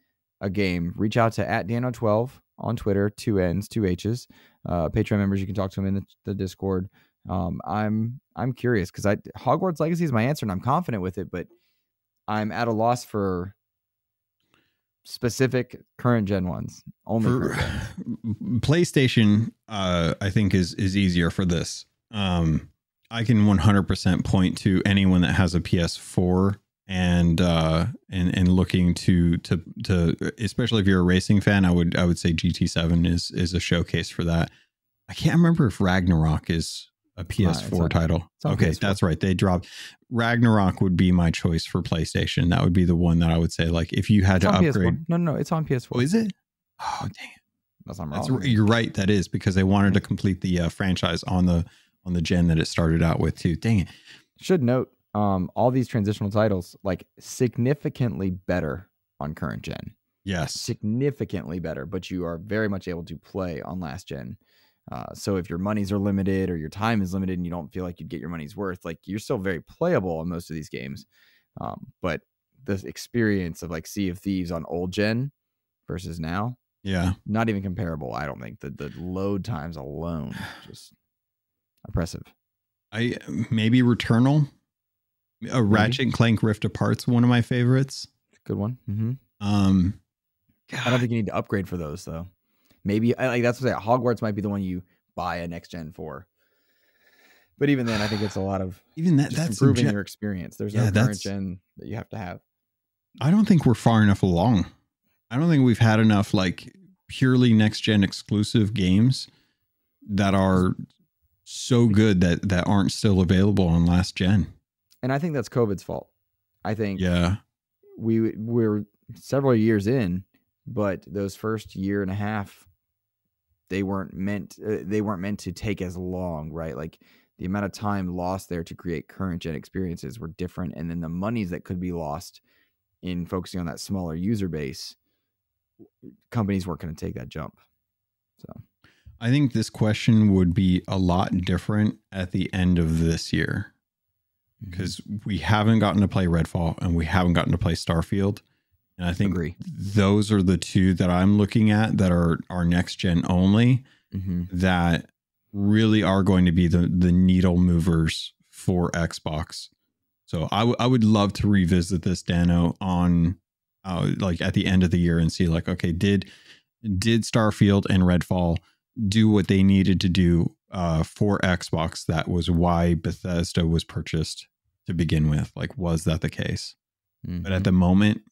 A: a game, reach out to @Dano12 on Twitter, 2 N's, 2 H's. Patreon members, you can talk to them in the Discord. I'm curious because Hogwarts Legacy is my answer, and I'm confident with it, but I'm at a loss for specific current gen ones. Only for
B: PlayStation, I think is easier for this. I can 100% point to anyone that has a PS4 and looking to especially if you're a racing fan, I would say GT7 is a showcase for that. I can't remember if Ragnarok is a PS4 title. Okay, PS4. That's right. They dropped Ragnarok. Would be my choice for PlayStation. That would be the one that I would say, like, if you had to upgrade.
A: PS4. No, it's on PS4.
B: Oh, is it? Oh, dang it. That's not wrong. You're right. That is because they wanted to complete the franchise on the gen that it started out with too. Dang it.
A: Should note, all these transitional titles, like, significantly better on current gen.
B: Yes,
A: significantly better, but you are very much able to play on last gen. So if your monies are limited or your time is limited and you don't feel like you'd get your money's worth, like, you're still very playable on most of these games. But the experience of like Sea of Thieves on old gen versus now, not even comparable. I don't think the load times alone, just oppressive.
B: Maybe Returnal, Ratchet and Clank Rift Apart's one of my favorites.
A: Good one. I don't think you need to upgrade for those though. Maybe like that's what Hogwarts might be the one you buy a next gen for. But even then, I think it's a lot of that's improving your experience. There's no current gen that you have to have.
B: I don't think we're far enough along. I don't think we've had enough like purely next gen exclusive games that are so good that aren't still available on last gen. And
A: I think that's COVID's fault. I think we're several years in, but those first year and a half, they weren't meant to take as long, right? Like the amount of time lost there to create current gen experiences were different. And then the monies that could be lost in focusing on that smaller user base, companies weren't going to take that jump. So
B: I think this question would be a lot different at the end of this year because we haven't gotten to play Redfall and we haven't gotten to play Starfield. And I think those are the two that I'm looking at that are next gen only, that really are going to be the needle movers for Xbox. So I would love to revisit this, Dano, on like at the end of the year and see like, okay, did Starfield and Redfall do what they needed to do for Xbox? That was why Bethesda was purchased to begin with. Like, was that the case? But at the moment,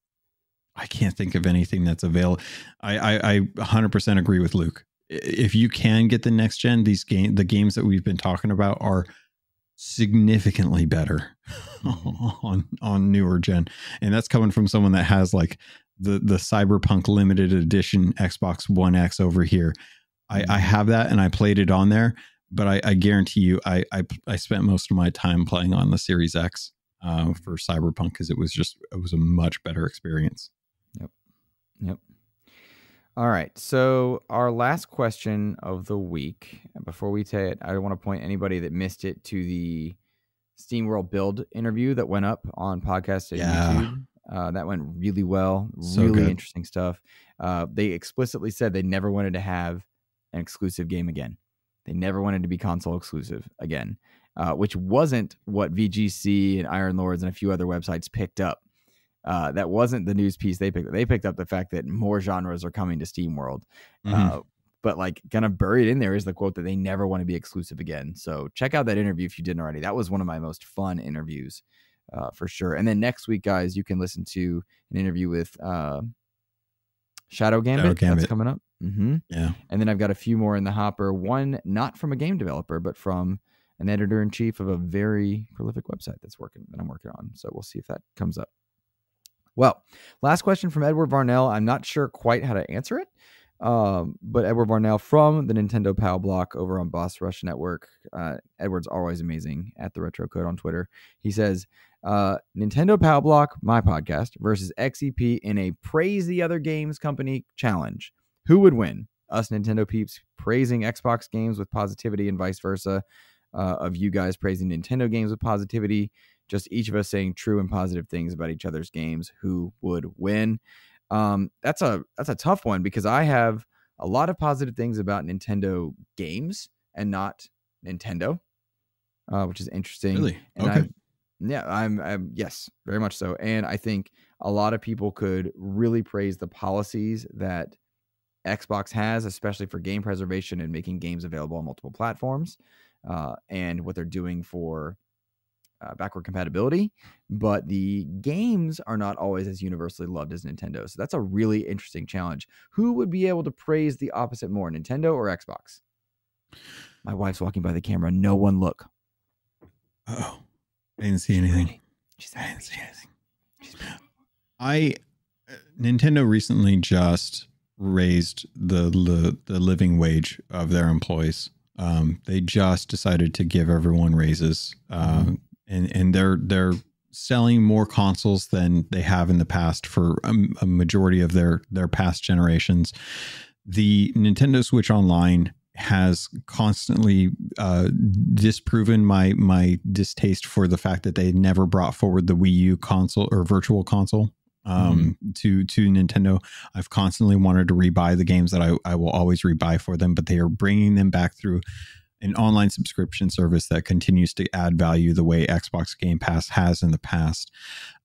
B: I can't think of anything that's available. I 100% agree with Luke. If you can get the next gen, the games that we've been talking about are significantly better on newer gen. And that's coming from someone that has like the Cyberpunk limited edition Xbox One X over here. I have that and I played it on there, but I guarantee you I spent most of my time playing on the Series X for Cyberpunk because it was a much better experience.
A: Yep. All right. So our last question of the week, before we take it, I want to point anybody that missed it to the SteamWorld Build interview that went up on podcast at YouTube. That went really well.
B: So
A: really
B: good.
A: interesting stuff. They explicitly said they never wanted to have an exclusive game again. They never wanted to be console exclusive again, which wasn't what VGC and Iron Lords and a few other websites picked up. That wasn't the news piece they picked up. They picked up the fact that more genres are coming to SteamWorld. But like kind of buried in there is the quote that they never want to be exclusive again. So check out that interview if you didn't already. That was one of my most fun interviews for sure. And then next week, guys, you can listen to an interview with Shadow Gambit. That's coming up.
B: Yeah.
A: And then I've got a few more in the hopper. One not from a game developer, but from an editor-in-chief of a very prolific website that I'm working on. So we'll see if that comes up. Well, last question from Edward Varnell. I'm not sure quite how to answer it. But Edward Varnell from the Nintendo Pal block over on Boss Rush Network. Edward's always amazing at the Retro Code on Twitter. He says, Nintendo Pal block, my podcast, versus XEP in a praise the other games company challenge. Who would win? Us Nintendo peeps praising Xbox games with positivity and vice versa. Of you guys praising Nintendo games with positivity. Just each of us saying true and positive things about each other's games. Who would win? That's a tough one because I have a lot of positive things about Nintendo games and not Nintendo, which is interesting.
B: Really?
A: And I'm yes, very much so. And I think a lot of people could really praise the policies that Xbox has, especially for game preservation and making games available on multiple platforms, and what they're doing for backward compatibility, but the games are not always as universally loved as Nintendo. So that's a really interesting challenge. Who would be able to praise the opposite more, Nintendo or Xbox? My wife's walking by the camera. No one look.
B: Oh, I didn't see anything.
A: I didn't see anything.
B: Nintendo recently just raised the living wage of their employees. They just decided to give everyone raises. And they're selling more consoles than they have in the past for a majority of their past generations. The Nintendo Switch Online has constantly disproven my distaste for the fact that they never brought forward the Wii U console or virtual console to Nintendo. I've constantly wanted to rebuy the games that I will always rebuy for them, but they are bringing them back through an online subscription service that continues to add value the way Xbox Game Pass has in the past.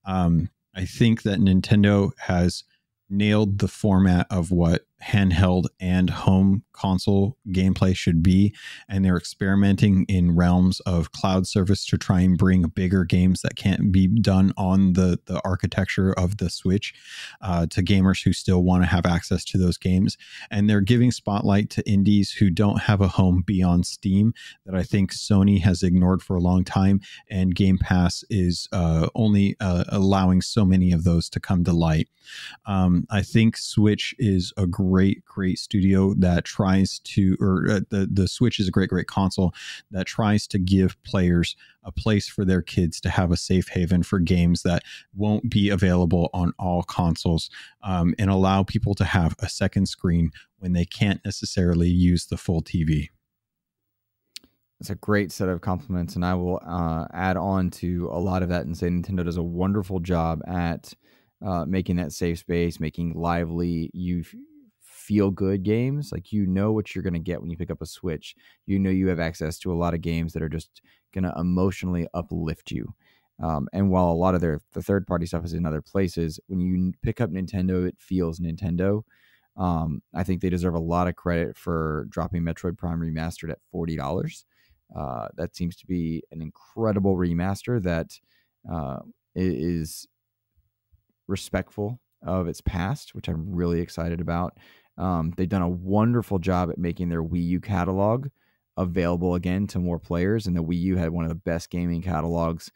B: I think that Nintendo has nailed the format of what handheld and home console gameplay should be, and they're experimenting in realms of cloud service to try and bring bigger games that can't be done on the architecture of the Switch to gamers who still want to have access to those games. And they're giving spotlight to indies who don't have a home beyond Steam that I think Sony has ignored for a long time, and Game Pass is only allowing so many of those to come to light. I think Switch is a great studio that tries to, or the Switch is a great console that tries to give players a place for their kids to have a safe haven for games that won't be available on all consoles, and allow people to have a second screen when they can't necessarily use the full TV.
A: It's a great set of compliments, and I will add on to a lot of that and say Nintendo does a wonderful job at making that safe space, making lively, feel good games. Like, you know what you're going to get when you pick up a Switch. You know you have access to a lot of games that are just going to emotionally uplift you. And while a lot of the third party stuff is in other places, when you pick up Nintendo, it feels Nintendo. I think they deserve a lot of credit for dropping Metroid Prime Remastered at $40. That seems to be an incredible remaster that is respectful of its past, which I'm really excited about. They've done a wonderful job at making their Wii U catalog available again to more players, and the Wii U had one of the best gaming catalogs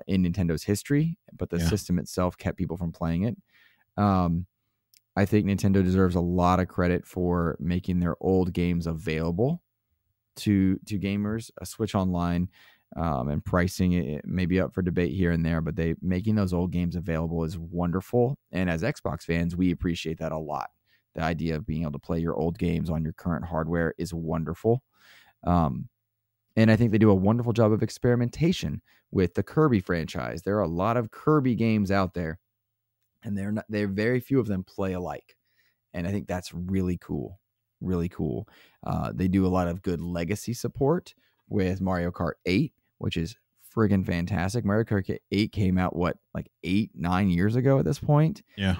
A: in Nintendo's history, but the system itself kept people from playing it. I think Nintendo deserves a lot of credit for making their old games available to gamers. A Switch Online and pricing it may be up for debate here and there, but they making those old games available is wonderful. And as Xbox fans, we appreciate that a lot. The idea of being able to play your old games on your current hardware is wonderful. And I think they do a wonderful job of experimentation with the Kirby franchise. There are a lot of Kirby games out there and they're very few of them play alike. And I think that's really cool. Really cool. They do a lot of good legacy support with Mario Kart 8, which is friggin' fantastic. Mario Kart 8 came out, like 8-9 years ago at this point?
B: Yeah.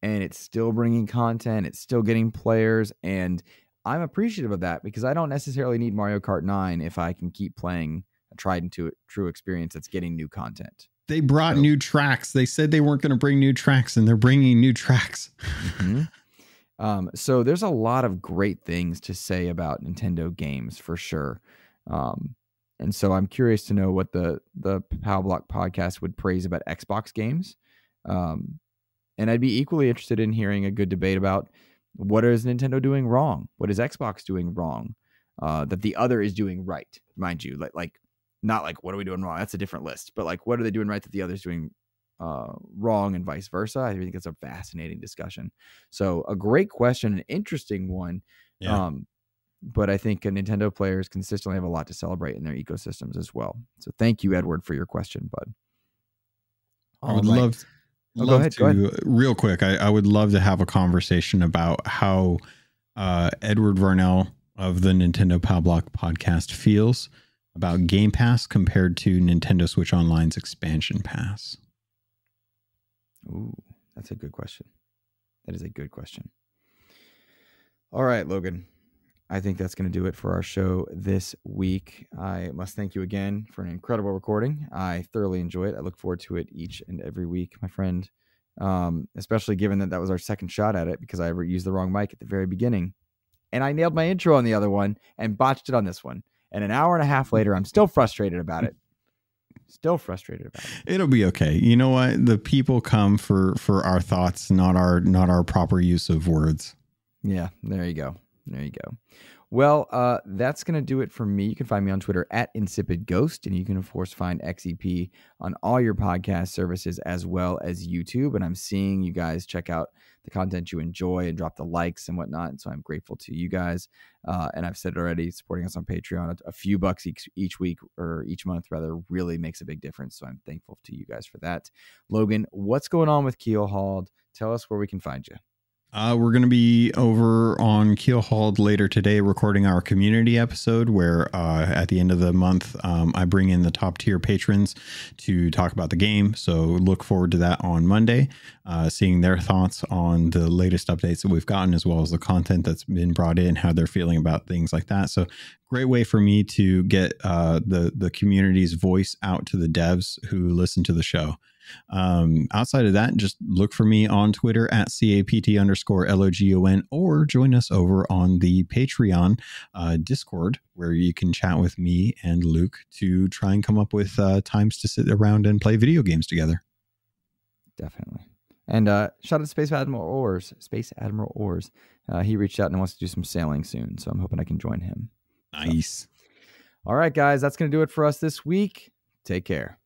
A: And it's still bringing content. It's still getting players. And I'm appreciative of that because I don't necessarily need Mario Kart 9 if I can keep playing a tried and true experience that's getting new content.
B: They brought new tracks. They said they weren't going to bring new tracks, and they're bringing new tracks.
A: Mm-hmm. So there's a lot of great things to say about Nintendo games for sure. And so I'm curious to know what the Pow Block podcast would praise about Xbox games. And I'd be equally interested in hearing a good debate about what is Nintendo doing wrong? What is Xbox doing wrong that the other is doing right? Mind you, like not like what are we doing wrong? That's a different list. But like what are they doing right that the other's doing wrong and vice versa? I think it's a fascinating discussion. So a great question, an interesting one.
B: Yeah.
A: But I think Nintendo players consistently have a lot to celebrate in their ecosystems as well. So thank you, Edward, for your question, bud.
B: I would love
A: go ahead.
B: Real quick, I would love to have a conversation about how Edward Varnell of the Nintendo Pow Block podcast feels about Game Pass compared to Nintendo Switch Online's expansion pass.
A: Ooh, that's a good question. That is a good question. All right, Logan. I think that's going to do it for our show this week. I must thank you again for an incredible recording. I thoroughly enjoy it. I look forward to it each and every week, my friend, especially given that was our second shot at it because I used the wrong mic at the very beginning. And I nailed my intro on the other one and botched it on this one. And an hour and a half later, I'm still frustrated about it.
B: It'll be okay. You know what? The people come for our thoughts, not our proper use of words.
A: Yeah, there you go. Well, that's going to do it for me. You can find me on Twitter at Insipid Ghost, and you can, of course, find XEP on all your podcast services as well as YouTube. And I'm seeing you guys check out the content you enjoy and drop the likes and whatnot. And so I'm grateful to you guys. And I've said it already, supporting us on Patreon, a few bucks each week or each month, rather, really makes a big difference. So I'm thankful to you guys for that. Logan, what's going on with Keelhauled? Tell us where we can find you.
B: We're going to be over on Keelhauled later today recording our community episode where at the end of the month, I bring in the top tier patrons to talk about the game. So look forward to that on Monday, seeing their thoughts on the latest updates that we've gotten, as well as the content that's been brought in, how they're feeling about things like that. So great way for me to get the community's voice out to the devs who listen to the show. Outside of that, just look for me on Twitter at CAPT_LOGON or join us over on the Patreon Discord, where you can chat with me and Luke to try and come up with times to sit around and play video games together.
A: Definitely. And shout out to Space Admiral Ors. He reached out and wants to do some sailing soon, so I'm hoping I can join him.
B: Nice.
A: So. All right, guys, that's going to do it for us this week. Take care.